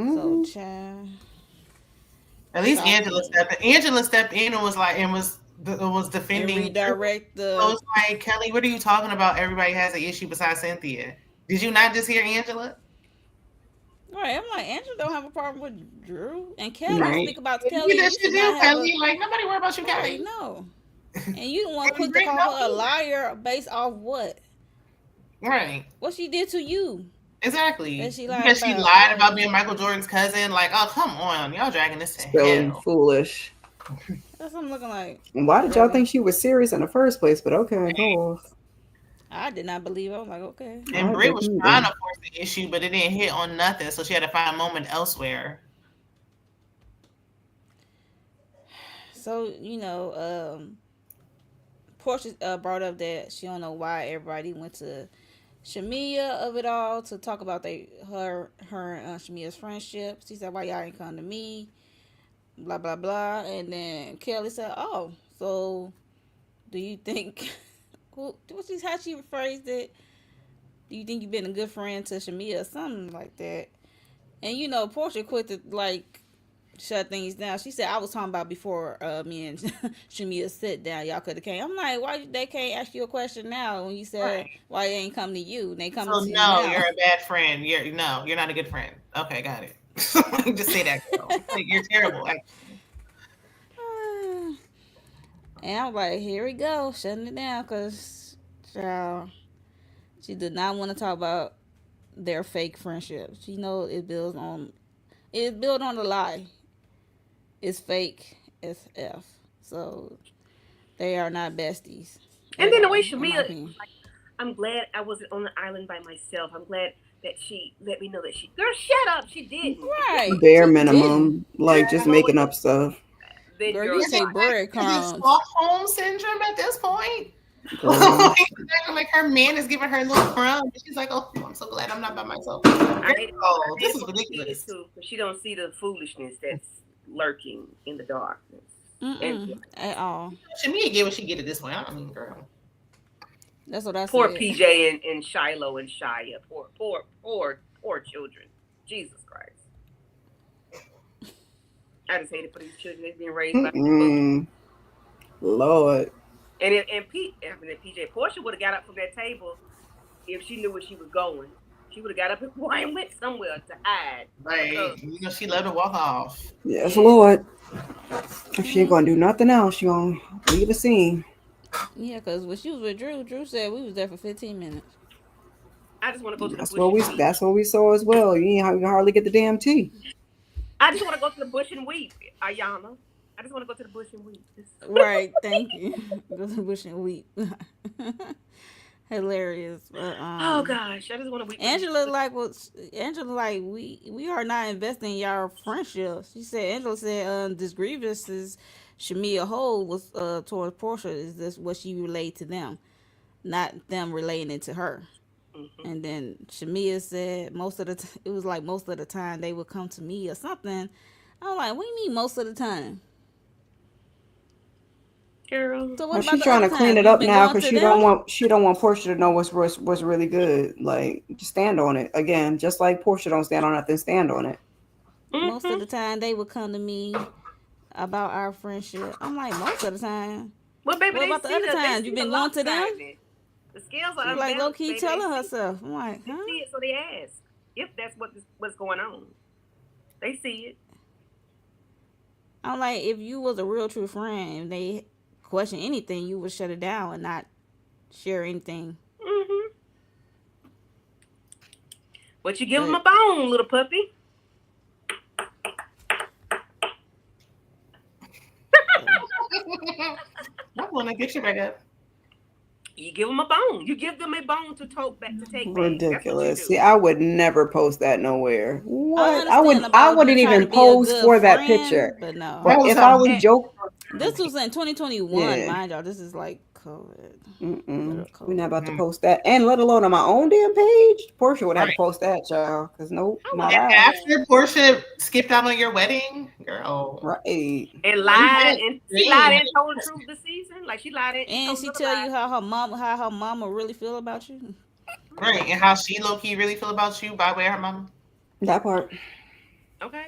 So, Mm-hmm. child, At least shocking. Angela stepped in and was And defending Drew. redirect So the. it's like, Kelly, what are you talking about? Everybody has an issue besides Cynthia. Did you not just hear Angela? Right, I'm like, Angela don't have a problem with Drew. And Kelly, Right. speak about Kelly, Neither you should should you, not have a. Kelly. Like nobody worry about you, Right, Kelly. no. And you the one And quick to Britt call don't her a either. liar based off what? Right. What she did to you that Exactly. she lied Because she about. lied Like, about being Michael Jordan's cousin. Like, oh come on, y'all dragging this to Silly, hell. foolish. that's what I'm looking like. Why did y'all Really? think she was serious in the first place? But okay, go off. I did not believe it. I was like, okay. And I Britt was didn't trying to either. force the issue, but it didn't hit on nothing, so she had to find a moment elsewhere. So, Portia brought up that she don't know why everybody went to Shamia of it all to talk about her and Shamia's friendship. She said, "Why y'all ain't come to me?" Blah blah blah. And then Kelly said, "Oh, so do you think? How she phrased it? Do you think you've been a good friend to Shamia or something like that?" And Portia quit to like shut things down. She said, "I was talking about before me and Shamia sit down. Y'all could have came." I'm like, "Why they can't ask you a question now when you said Right. why they ain't come to you? They coming So to you no, now." you're a bad friend. You're not a good friend. Okay, got it. Just say that, girl. Like, you're terrible. And I'm like, here we go, shutting it down, cause child, she did not want to talk about their fake friendship. She know it built on a lie. It's fake as f. So they are not besties And at then the way all, in my Shamia was opinion. like, I'm glad I wasn't on the island by myself. I'm glad that she let me know that girl, shut up. She didn't. If this was Right, Bare she didn't. minimum, like just girl, making up stuff. then Girl, girl, you Is it take is it breadcrumbs. Stockholm syndrome at this point? Girl. Like her man is giving her little crumbs. And she's like, oh, I'm so glad I'm not by myself. I hate Girl, I hate this it is for the kids ridiculous. too, because she don't see the foolishness that's lurking in the darkness. And At all. Shamia get what she get at this point. I mean, girl. That's what I poor said. PJ and Shiloh and Shia. Poor children. Jesus Christ. I just hate it for these children. They're being raised by people. Mm-mm. Lord. And PJ Portia would have got up from that table if she knew where she was going. She would have got up and went somewhere to hide. Right. She let her walk off. Yes, Yeah. Lord. If she ain't gonna do nothing else, she gonna leave the scene. Yeah, because when she was with Drew said we was there for 15 minutes. I just want to go to the That's bush what we and weep. that's what we saw as well. You can hardly get the damn tea. I just want to go to the bush and weep, Ayana. I just want to go to the bush and weep. Right, thank you. Go to the bush and weep. Hilarious. But Oh gosh, I just want to weep. Angela like we are not investing in y'all friendship. Angela said this grievance is Shamia Hole was towards Portia is this what she relayed to them, not them relating it to her. Mm-hmm. And then Shamia said it was like most of the time they would come to me or something. I'm like, what do you mean most of the time? Girl. So Well, what about she's the trying other to clean time? it You've up been now going because to them? she don't want Portia to know what's really good. Like just stand on it again, just like Portia don't stand on nothing. Stand on it. Most of Mm-hmm. the time they would come to me about our friendship. I'm like, most of the time. Well, baby, What they about the see other they times? You see the been going to them? lopsidedness. The scales She are like low unbalanced, key baby. telling herself. I'm like, They huh? see it, so they ask if that's what's going on. They see it. I'm like, if you was a real true friend and they question anything, you would shut it down and not share anything. Mm-hmm. But you give them But a bone, little puppy. I want to get you back up. You give them a bone. You give them a bone to take back. That's what you Ridiculous. See, do. I would never post that nowhere. I What? understand I about you wouldn't trying to even be a pose good for that picture. friend, but That But no. was if her I was And joking, This was in 2021, Yeah. mind y'all. This is like COVID. We're COVID. not about to post that, and let alone on my own damn page. Portia would have to Right. post that, child. Because nope, I not want And I. that. after Portia skipped out on your wedding, girl, Right. And you lied, went and she green. lied and told the truth this season. Like she lied and she And told she another tell lie. you how her mama really feel about you. Right, and how she low key really feel about you by way of her mama. That part. Okay.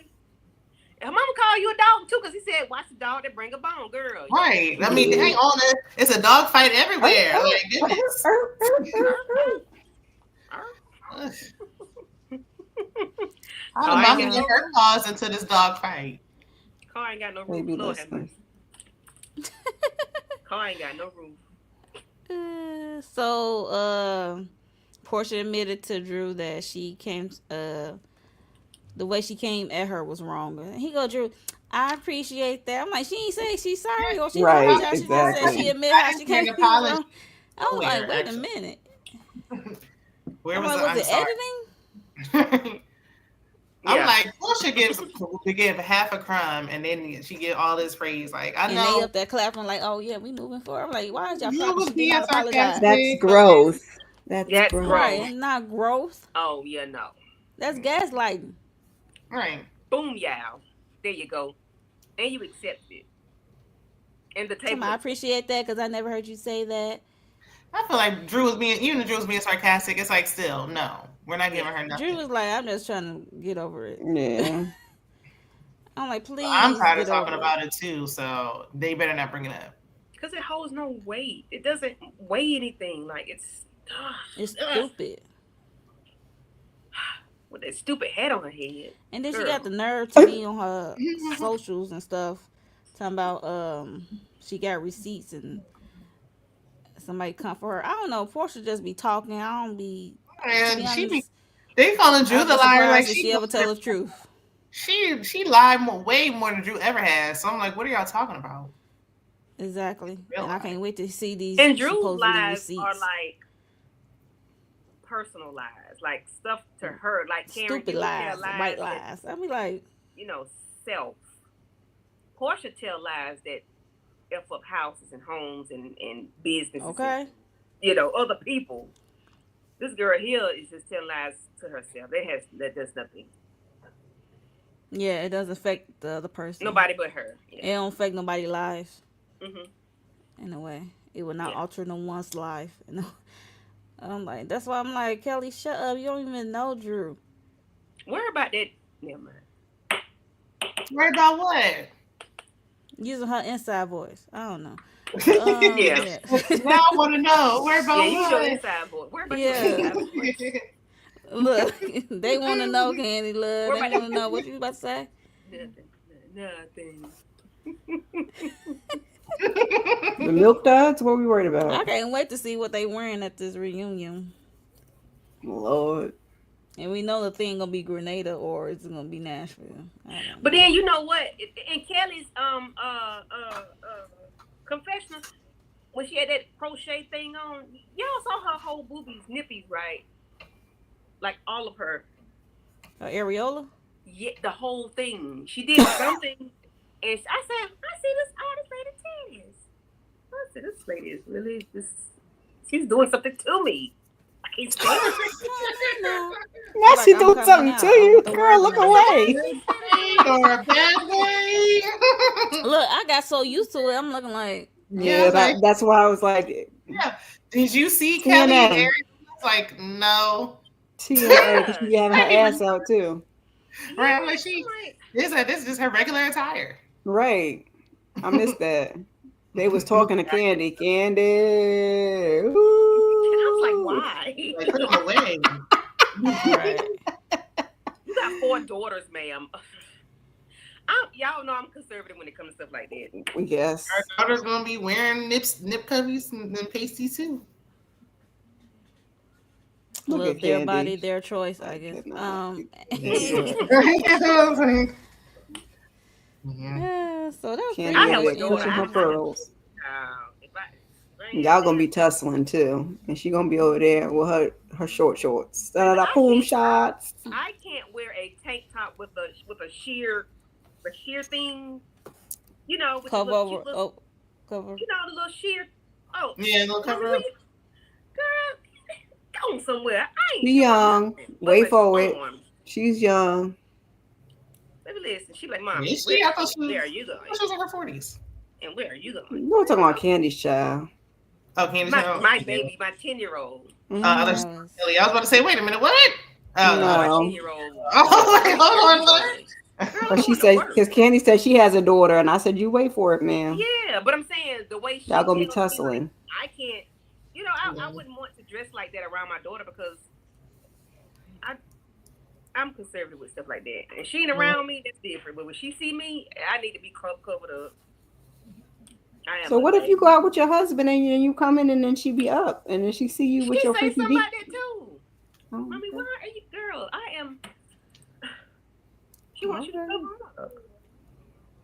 Her mama called you a dog too, because he said, "Watch the dog that bring a bone, girl." Right. I mean, Yeah. hang on, it's a dog fight everywhere. Like goodness. Ugh. How Car the ain't mama got get no her roof. claws into this dog fight? Car ain't got no roof. Baby, Lord have listen. mercy. Car ain't got no roof. Portia admitted to Drew that she came the way she came at her was wrong. And he go, Drew, I appreciate that. I'm like, she ain't say she's sorry or she Right, apologized. She just said she exactly. admit I how didn't she hear came an he was apology wrong. I was like, nowhere, wait a actually. minute. Where I'm was like, the was I'm it sorry? editing? I'm Yeah. like, Portia gives to give half a crumb and then she give all this praise. Like, I And they know up there clapping like, oh yeah, we moving forward. I'm like, why is y'all you clapping? was She did being not apologize. That's sarcastic, but growth. That's That's growth. Right, gross. and not growth. Oh yeah, no. That's gaslighting. right. Boom, yow. There you go. And you accept it. And the table. I appreciate that because I never heard you say that. I feel like Drew was being, even if Drew was being sarcastic, it's like, still, no, we're not giving Yeah. her Drew nothing. was like, I'm just trying to get over it. Yeah. I'm like, I'm please tired of get talking over about it too, so they better not bring it up. Because it holds no weight. It doesn't weigh anything. Like it's It's stupid. with that stupid head on her head. And then she Girl. got the nerve to be on her socials and stuff, talking about she got receipts and somebody come for her. I don't know. Portia just be talking. I don't be. To be And honest, they calling Drew I'd the be liar like surprised if she ever tell the truth. she lied way more than Drew ever has. So I'm like, what are y'all talking about? Exactly. Real And I life. can't wait to see these And Drew's supposedly lies are receipts. like personal lies, like stuff to her. Like Karen, Stupid you would lies, tell lies white that, lies. I be like, self. Portia tell lies that f up houses and homes and businesses. okay. And, other people. This girl here is just telling lies to herself. That does nothing. Yeah, it does affect the other person. Nobody but her. It Yeah. don't affect nobody's lives Mhm. in a way. It will not Yeah. alter no one's life. I'm like, that's why I'm like, Kelly, shut up. You don't even know Drew. Worry about that. Never mind. Worry about what? Using her inside voice. I don't know. Yeah. Now I want to know. Worry about Yeah, use your what? inside voice. Worry about Yeah. your inside voice. Look, they want to know, Candy Love. What They about- want to know what you about to say. Nothing. The milk duds? What we worried I about? can't wait to see what they wearing at this reunion. Lord. And we know the thing gonna be Grenada or it's gonna be Nashville. But then you know what? In Kelly's confessional, when she had that crochet thing on, y'all saw her whole boobies, nippies, right? Like all of her. Areola. Yeah, the whole thing. She did something, and I said, I see this artist lady titties. I said, this lady is really just. She's doing something to me. I can't stand it. No. Now Like she I'm doing coming something out to you. with the Girl, word look in away. Or a bad way. Look, I got so used to it. I'm looking like, Yeah, like, that's why I was like, yeah. Did you see Kelly and TNA. Eric? Like, no. TNA, because she having her ass out too. Right, I'm Yeah, like, this is just her regular attire. Right. I missed that. They was talking to Candy. Candy. Ooh. And I was like, why? Like, put them away. right. You got 4 daughters, ma'am. Y'all know I'm conservative when it comes to stuff like that. We guess. Our daughter's gonna be wearing nip coveys and pasties too. Look Look, at their Candy. body, their choice, I I guess. cannot. Yeah, so that was Candy pretty I have over a there daughter. clutching her pearls. If I Y'all gonna be tussling too, and she gonna be over there with her short shorts, boom shots. I can't wear a tank top with a sheer thing. You know, with the Cover little over. cute little, Oh, cover. the little sheer. Oh, Yeah, little mommy, cover up. girl, go somewhere. I ain't She doing young. nothing but Wait my for it. arms. She's young. Baby, listen. She like, Is mommy, she? I thought where are she you going? was in her 40s. And where are you going? You were talking about Candy's child. Oh, Candy My Child. my baby, my 10-year-old. I Mhm. was That was. about to say, wait a minute, what? No, my No. 10-year-old. Oh, wait, Where are hold you on. What? going? Girl, I'm But she going to said, work. because Candy said she has a daughter, and I said, you wait for it, ma'am. Yeah, but I'm saying the way Y'all she gonna be tells me, like, tussling. I can't, I wouldn't want to dress like that around my daughter because I, I'm conservative with stuff like that. And she ain't around me, that's different. But when she see me, I need to be covered up. I am So a what if you lady. go out with your husband and you come in and then she be up and then she see you She with your say freaky something deep? like that too. Oh, Mommy, okay. why are you, girl? I am. She wants you to Okay. cover up.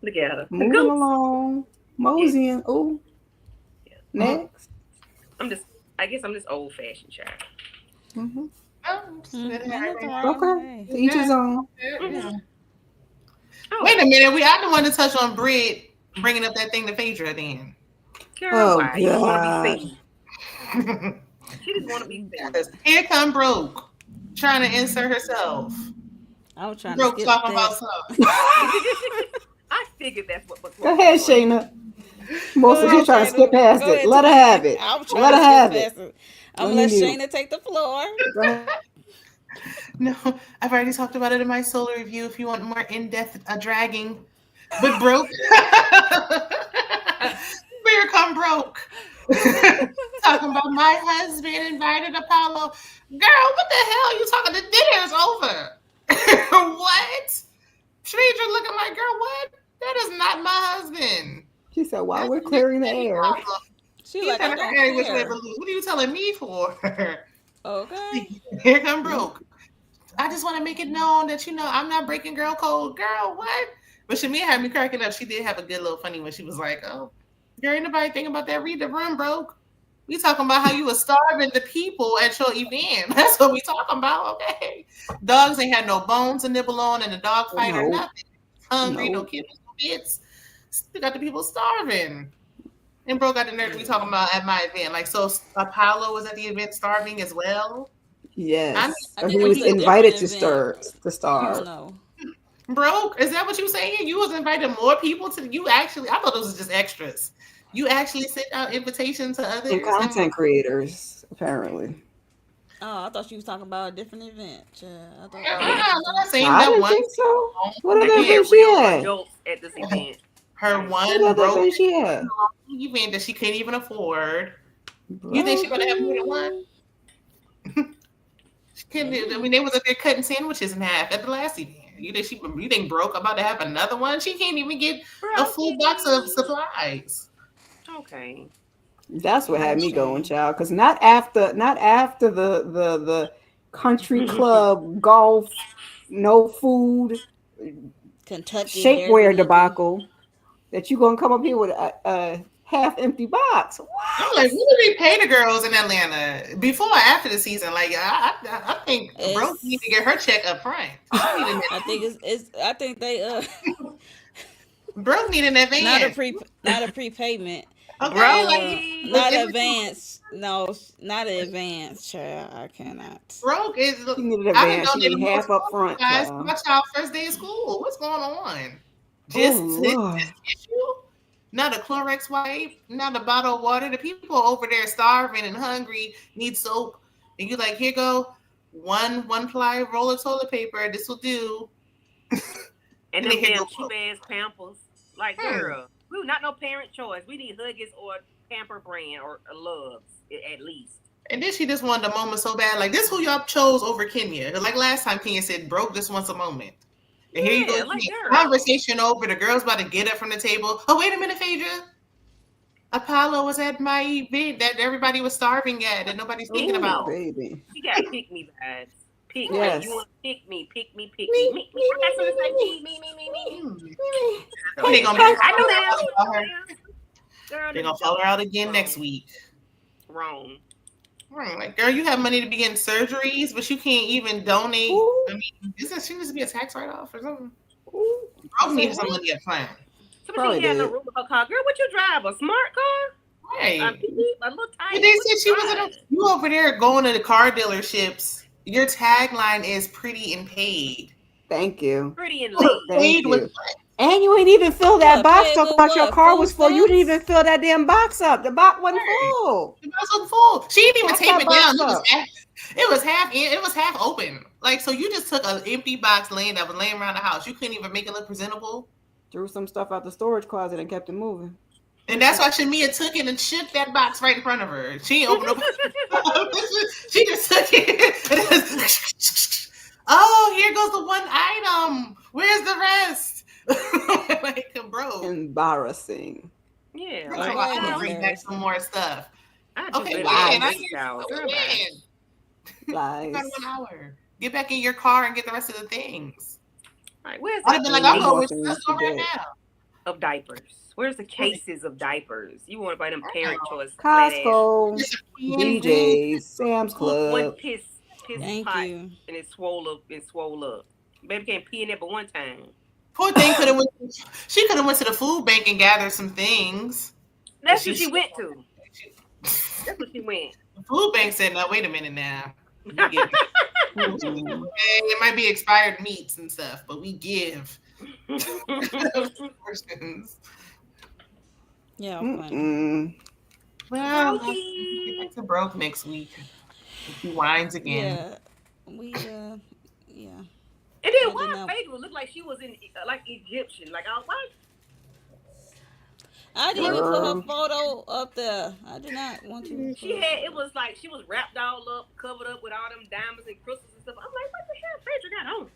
Look at her. Moving Goose. along. Yeah, Moseying. Ooh. yeah. Next. I guess I'm just old fashioned, child. Hmm. Ain't nothing Okay. wrong. To Hey. each his own. Mm-hmm. Oh, Wait a minute, I don't want to touch on Brit bringing up that thing to Phaedra then. girl, Oh why? You just want to be God. seen. She just want to be seen. Here come Broke trying to insert herself. I was trying to Broke skip talking about that. something. I figured that's what was Go going ahead, on. Shayna. Go Most of you ahead, trying to skip Shayna. past Go it. ahead, Let her have Tamika. it. I'm trying Let to her skip have it. past it. I'm On gonna your let mute. Shayna take the floor. Go ahead. No, I've already talked about it in my solo review if you want more in-depth dragging. But Broke. Here come Broke. Talking about my husband invited Apollo. Girl, what the hell are you talking? The dinner is over. What? Stranger looking like, girl, what? That is not my husband. She said, while That's we're the next clearing the baby air. Apollo. She He's like, I trying to don't carry which way but care. lose. What are you telling me for? Okay. Here come Broke. I just want to make it known that I'm not breaking girl code. Girl, what? But Shamia had me cracking up. She did have a good little funny when she was like, "Oh, girl, ain't nobody thinking about that. Read the room, Broke. We talking about how you were starving the people at your event. That's what we talking about, okay? Dogs ain't had no bones to nibble on in a dog fight or No. nothing. Hungry, no No. kids, no bits. We got the people starving. And Bro got the nerve we talking about at my event. Like, so Apollo was at the event starving as well. I mean, Yes. I Or think he it was was a you different invited to event. I don't starve. know. broke. Is that what you saying? You was inviting more people to you actually? I thought those was just extras. You actually sent out invitations to And others, and content creators, apparently. Oh, I thought she was talking about a different event. Yeah, I thought I'm that was a not different. saying I that didn't one think so. What Like other we event had she real had? adults at this event. her What one other broke event she had? event that she can't even afford. You think she's gonna have more than one? Broken. She couldn't. I Maybe. mean, they was up there cutting sandwiches in half at the last event. You think broke about to have another one? She can't even get a full box of Broken. supplies. Okay. That's what Oh, had me going, shame. child. Because not after the country club golf, no food, Kentucky shapewear Derby debacle that you gonna come up here with a half empty box. I'm What? like, what do they pay the girls in Atlanta before or after the season? Like, I think broke need to It's. get her check up front. She need an I think it's. I think they broke need an not a advance. not a prepayment. Okay, like Brokey. Not if advance. No, not advance, child. I cannot. broke is, She needed I didn't advance. know She they need were more half up front, guys. child. My child first day of school. What's going on? Oh Just Lord. tissue, not a Clorox wipe, not a bottle of water. The people over there starving and hungry need soap, and you like, here go one ply roll of toilet paper. This will do. And And then them here go damn cheap broke. ass Pampers. Like, Hmm. girl, we not no parent choice. We need Huggies or Pamper brand or Loves at least. And then she just wanted a moment so bad. Like, this who y'all chose over Kenya. Like last time Kenya said, broke just wants a moment. And here you go Yeah, like again. girl. Conversation over. The girl's about to get up from the table. Oh, wait a minute, Phaedra. Apollo was at my event that everybody was starving at and nobody's thinking Pick Oh about. me. baby. She got pick me vibes. Pick like you Yes. want to pick me, pick me, pick me. Me, Me. me, That's what it's like. me, Me. Hmm. me. And they're Hey, gonna be hey, I know following the her answer. I about know her. the answer. Girl, They're them gonna follow her jokes. out again next Wrong. week. Wrong. Like, girl, you have money to begin surgeries, but you can't even donate. ooh, I mean, isn't she needs to be a tax write-off or something? ooh. You Broke say needs some what? money up front. So Probably she had no did. room in her car. Girl, what you drive? A smart car? Right. A little tiny. But they said she was in a, you over there going to the car dealerships. Your tagline is pretty and paid. Thank you. Pretty and laid. Thank Paid with you. And you ain't even fill that What, box paid talking with about your what? car Food was full. You didn't even stamps? fill that damn box up. The box wasn't full. The box wasn't full. She didn't even Pack tape that it box down. up. It was half open. Like, so you just took an empty box that was laying around the house. You couldn't even make it look presentable. Threw some stuff out the storage closet and kept it moving. And that's why Shamia took it and shook that box right in front of her. She opened up. She just took it. Oh, here goes the one item. Where's the rest? Like, bro. Embarrassing. Yeah. Like, Like, I can bring back some more stuff. Okay, lies. Lies. You got 1 hour. Get back in your car and get the rest of the things. Right, where's I'd have been like, I'll go with you. Let's go right now. Of diapers? Where's the cases of diapers? You want to buy them parent choice? Costco, BJ's, Sam's Club. One piss Thank pot you. and it swole up. Baby can't pee in it but one time. Poor thing could have went. She could have went to the food bank and gathered some things. That's what she went to. That's what she went. The food bank said, "No, wait a minute now. It might be expired meats and stuff, but we give." Yeah, funny. Well, get back to broke next week. He whines again. Yeah, And then why Phaedra looked like she was in like Egyptian? Like, what? I didn't even put her photo up there. I did not want to. It was like she was wrapped all up, covered up with all them diamonds and crystals and stuff. I'm like, what the hell Phaedra got on?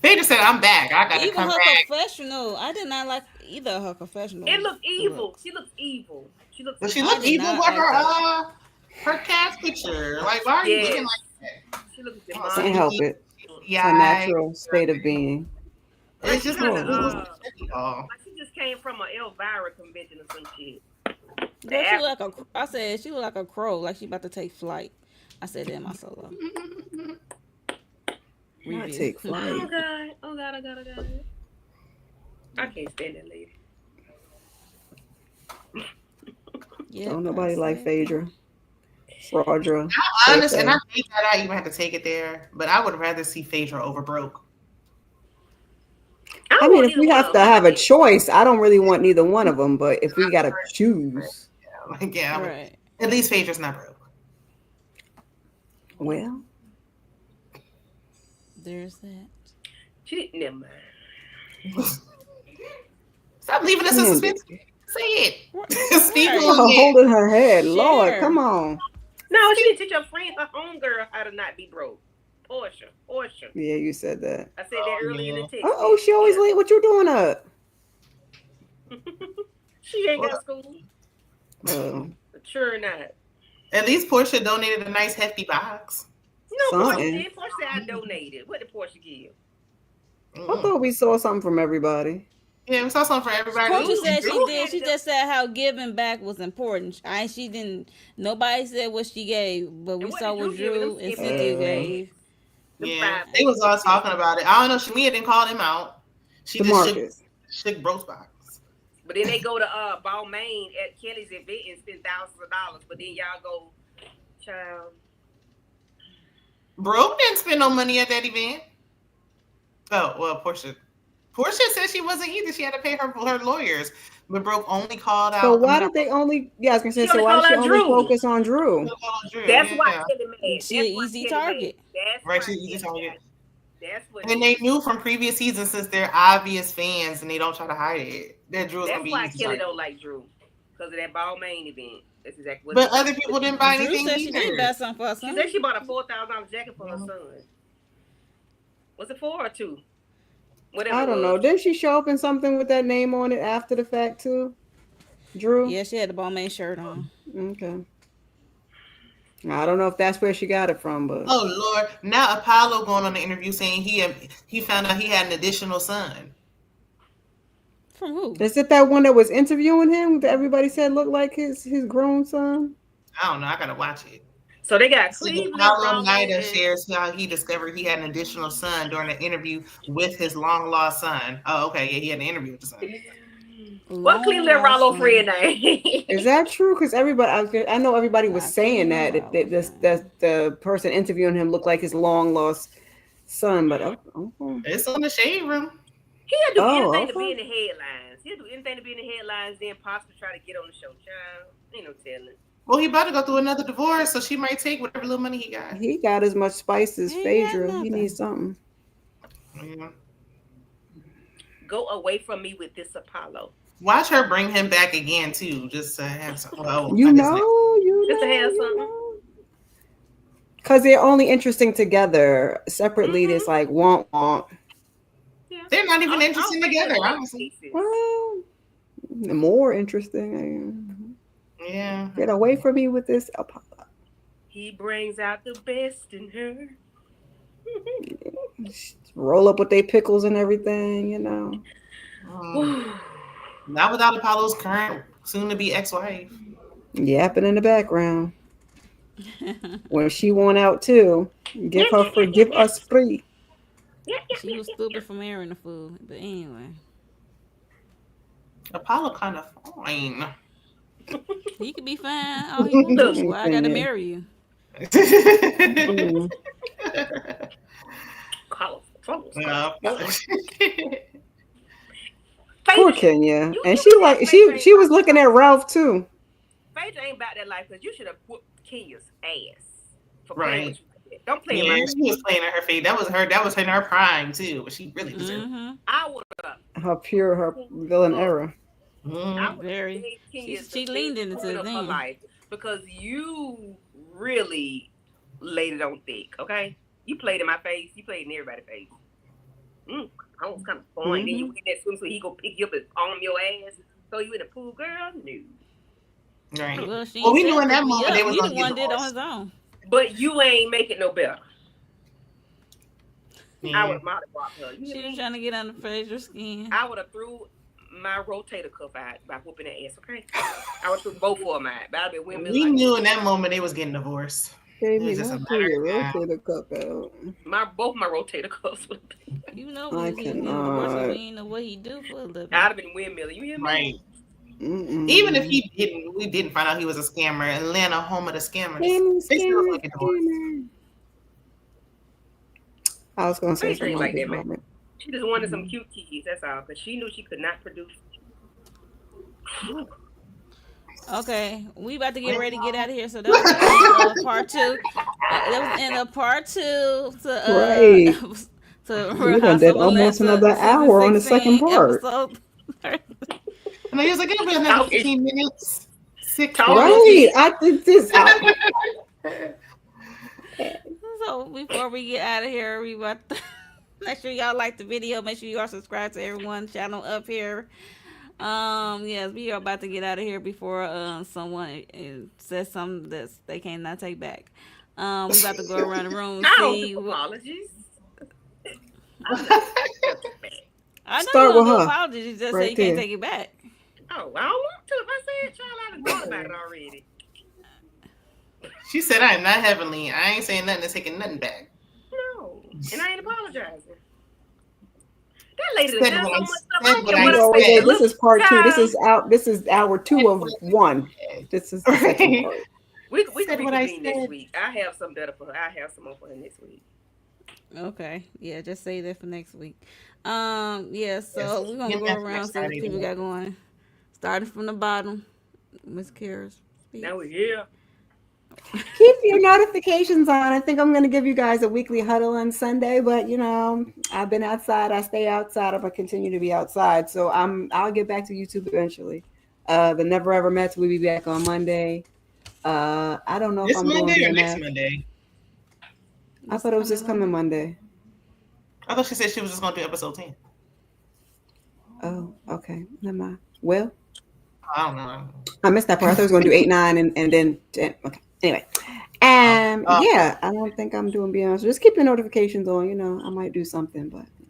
Phaedra said, "I'm back. I gotta even come her back." confessional, I did not like either of her confessional. It looked evil. She looked evil. She looked evil with her cast picture. Like, why are you looking like that? She looks demonic. Can't help it. Yeah, it's a natural state of being. It's just like she just came from an Elvira convention or some shit. She look like I said she looked like a crow, like she about to take flight. I said that in my solo. Not take flight. Oh god. I can't stand that lady. Yeah, don't nobody like Phaedra. Fraudra. Honestly, and I hate that I even have to take it there, but I would rather see Phaedra over broke. I mean, if we have to have a choice, I don't really want neither one of them. But if we gotta choose, right. At least Phaedra's not broke. Well, there's that. She didn't. Never mind. Stop leaving us in suspense. Say it. Speak holding her head. Share. Lord, come on. No, she didn't teach her friend, her homegirl, how to not be broke. Portia. Yeah, you said that. I said that earlier in the text. Oh, she always late. What you doing up? She ain't got school. Oh. Sure not. At least Portia donated a nice hefty box. No, Portia did. Portia said I donated. What did Portia give? I thought we saw something from everybody. Yeah, we saw something for everybody. Portia said she did. She just said how giving back was important. She didn't. Nobody said what she gave, but we saw what Drew and Cynthia gave. Yeah, they was all talking about it. I don't know. Shamia didn't call them out. She just shook Bro's box. But then they go to Balmain at Kelly's event and spend thousands of dollars. But then y'all go, child. Bro didn't spend no money at that event. Oh well, Portia said she wasn't either. She had to pay her lawyers. But Brooke only called out. So why did they only? Yeah, I was gonna say. So why did she only focus on Drew? That's why Kelly mad. She's an easy target. Right, she's easy target. That's what. And they knew from previous seasons, since they're obvious fans and they don't try to hide it, that Drew's gonna be easy. That's why Kelly don't like Drew, because of that Balmain event. That's exactly what. But other people didn't buy anything. Drew said she didn't buy something for her son. She said she bought a $4,000 jacket for her son. Was it 4 or 2? Whatever. I don't know. Didn't she show up in something with that name on it after the fact too? Drew? Yeah, she had the Balmain shirt on. Okay. I don't know if that's where she got it from, but oh Lord! Now Apollo going on the interview saying he found out he had an additional son. From who? Is it that one that was interviewing him that everybody said looked like his grown son? I don't know. I gotta watch it. So they got So Cleveland, Apollo Rollo, Nida and shares how he discovered he had an additional son during an interview with his long lost son. Oh, okay, yeah, he had an interview with the son. what Long Cleveland lost Rollo son. friend name? Is that true? Because everybody, I know everybody was Nah, saying Cleveland that Rollo. that the person interviewing him looked like his long lost son. But okay. It's on the shade room. He'll do Oh, anything to be okay. in the headlines. He'll do anything to be in the headlines, then possibly try to get on the show. Child, ain't no telling. Well, he about to go through another divorce, so she might take whatever little money he got. He got as much spice as He ain't got Phaedra. He needs nothing. something. Yeah. Go away from me with this Apollo. Watch her bring him back again too, just to have some. Well, You I guess next. know, you Just to know, have you something. know. Because they're only interesting together. Separately, it's Mm-hmm. like want. Yeah. They're not even I'll interesting wait till together, the next honestly. pieces. Well, more interesting. Yeah. Get away from me with this Apollo. He brings out the best in her. Roll up with their pickles and everything, you know. Not without Apollo's current, soon-to-be ex-wife. Yapping in the background. When she went out too, Yeah, yeah, yeah, yeah, give yeah, us free. yeah, yeah, She yeah, was yeah, yeah. stupid for marrying the fool. But anyway, Apollo kind of fine. he could be fine all he want to Look, be. Why I gotta marry you? Mm. colorful. Yeah. Poor Phaedra, Kenya, and you can tell Phaedra ain't she was about that looking life. at Ralph too. Phaedra ain't about that life because you should have whooped Kenya's ass for playing Right. what you did. Don't play in Yeah, my she was playing at her feet. That was her. That was in her prime too, but she really deserved Mm-hmm. I would have Her villain era. it. I Mm-hmm. would have Very. gave Kenya the She best leaned into whooping it of her then. life because you really laid it on thick, okay? You played in my face. You played in everybody's face. I was kind of fun. Then you Mm-hmm. get that swimsuit, he go pick you up and palm your ass, throw you in the pool, girl. No. Right. Well, she Well, ain't we knew said in pick that me moment up. they was He the gonna get one did on divorced. his own. But you ain't make it no better. I would Yeah. have mollywopped her. You hear She was me? trying to get under Fraser's skin. I would have threw my rotator cuff out by whooping that ass, okay? I would have threw both of them out. But I'd be windmilling We like knew in that moment they was getting divorced. It Baby, was just a don't pull matter your of time. rotator cuff out. both my rotator cuffs would have been. You know I he was getting divorced, so we cannot. ain't know what he do for a I'd living. have been windmilling. You hear me? Right. Even if Mm-mm. he didn't, we didn't find out he was a scammer. Atlanta, home of the scammers. Scammer, They still scammer, gonna get divorced. scammer. I was gonna say Phaedra something ain't on like Big that, man. Mama. She just wanted some cute kids, that's all. Because she knew she could not produce. Okay, we about to get ready to get out of here. So that was the end of part two. That was the end of part two Right. to Real We done House did of almost Atlanta another season hour on the second 16 part. episode. And he was like, it'll be another Talking, 15 minutes. 6 talking hours. Right. shit. I did this. So before we get out of here, we about to make sure y'all like the video. Make sure you are subscribed to everyone's channel up here. Yes, we are about to get out of here before someone says something that they cannot take back. We about to go around the room and I don't see do what. apologies. I'm not take back. I know you Start don't with do her. apologies. You just say Right you can't there. take it back. Oh, I don't want to. If I said, child, I done thought about it already. She said, I am not heavenly. I ain't saying nothing and taking nothing back. No. And I ain't apologizing. That lady done Said done what so I much stuff. I said. don't What care I We what I always said. say said. this Look, is part two. child, This is hour two of one. This is the second Right. part. we can Said what I reconvene next said. week. I have some better for her. I have some more for her next week. Okay, yeah, just say that for next week. Yeah, so Yes. we're gonna Get go that for around next see what Friday. people got going. Starting from the bottom, Miss Kara's speak. Now we're here. Keep your notifications on. I think I'm going to give you guys a weekly huddle on Sunday, but you know, I've been outside. I stay outside. I'm going to continue to be outside. So I'll get back to YouTube eventually. The Never Ever Mets will be back on Monday. I don't know if This I'm doing Monday or next BMF. Monday? I thought it was this coming Monday. I thought she said she was just going to do episode 10. Oh, okay. Never mind. Well, I don't know. I missed that part. I thought I was going to do 8, 9, and then 10. Okay. Anyway. Yeah, I don't think I'm doing BMF. So just keep your notifications on. You know, I might do something, but you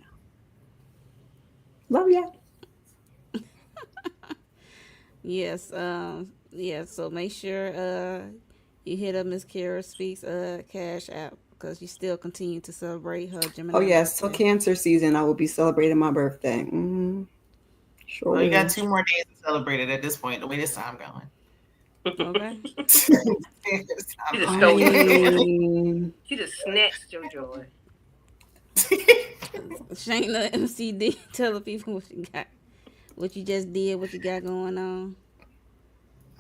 know. Love ya. Yes, yeah. So make sure You hit up Miss Kara Speaks Cash App because you still continue to celebrate her Oh Gemini yes, till birthday. Cancer season, I will be celebrating my birthday. Sure Well, you got will. 2 more days to celebrate it at this point. The way this time going. Okay. This She time just I stole your joy. mean, She just snatched your joy. Shayna MCD, tell the people what you got, what you just did, what you got going on.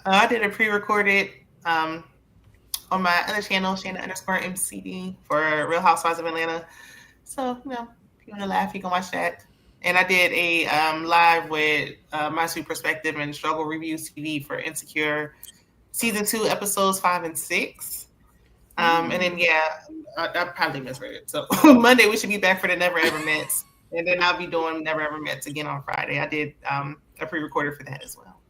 I did a pre-recorded on my other channel, Shayna_MCD for Real Housewives of Atlanta. So, if you want to laugh, you can watch that. And I did a live with My Sweet Perspective and Struggle Reviews TV for Insecure season 2, episodes 5 and 6. And then I probably misread it. So Monday we should be back for the Never Ever Mets, and then I'll be doing Never Ever Mets again on Friday. I did a pre-recorded for that as well.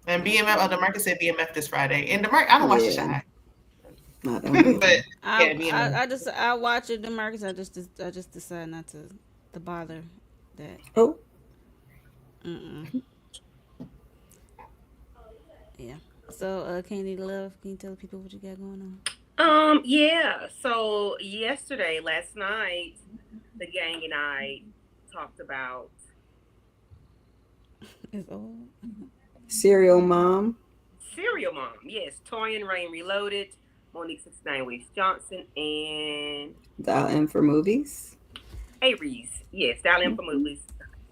And BMF, the market said BMF this Friday, and the market I don't watch the yeah, shot, I don't do but it. yeah, BMF. I watch it, the markets. I just decide not to bother that. Oh, Mm-mm. Yeah. So, Candy Love, can you tell people what you got going on? Yeah. So last night, the gang and I talked about It's all. Serial Mom. Serial Mom. Yes, Torian Rain Reloaded, Monique 69 Waves Johnson, and Dial in for movies. Aries. Yes, dial in for movies.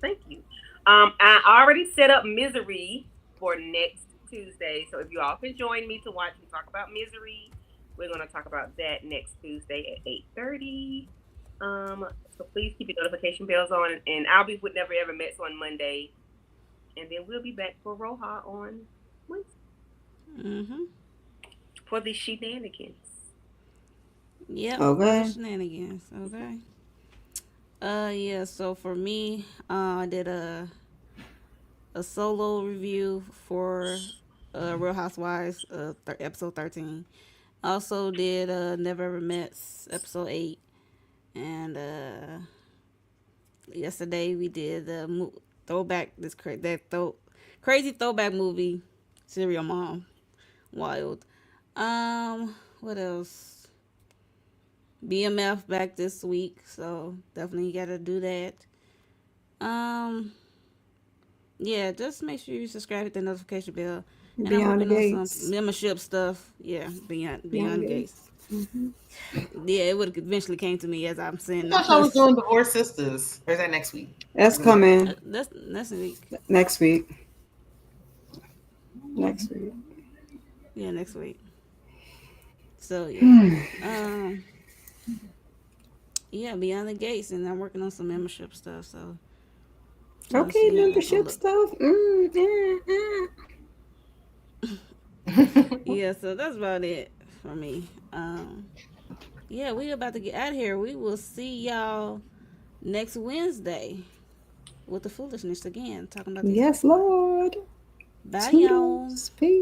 Thank you. I already set up Misery for next Tuesday, so if you all can join me to watch me talk about Misery, we're going to talk about that next Tuesday at 8:30. So please keep your notification bells on, and I'll be with Never Ever Mets on Monday, and then we'll be back for Roja on Wednesday Mm-hmm. for the shenanigans. Yep. Okay. Shenanigans. Okay. Yeah. So for me, I did a solo review for Real Housewives, episode 13. Also did Never Ever Met's episode 8, and yesterday we did the throwback crazy throwback movie, Serial Mom, Wild. What else? BMF back this week, so definitely gotta do that. Um, yeah, just make sure you subscribe to the notification bell. And I'm Beyond the working on some Gates. membership stuff. Yeah, Beyond beyond the gates. Gates. Hmm. Yeah, it would eventually came to me as I'm I saying all thought y'all was this. doing Divorced Sisters, or is that next week? That's coming That's a week. next week. Next week. Yeah, next week. So yeah, um, yeah, beyond the gates, and I'm working on some membership stuff. So trying to Okay, see how that gonna membership look. stuff. Yeah, so that's about it for me. Yeah, we about to get out of here. We will see y'all next Wednesday with the foolishness again, talking about these Yes, housewives. Lord. Bye, y'all. Toodles. Peace.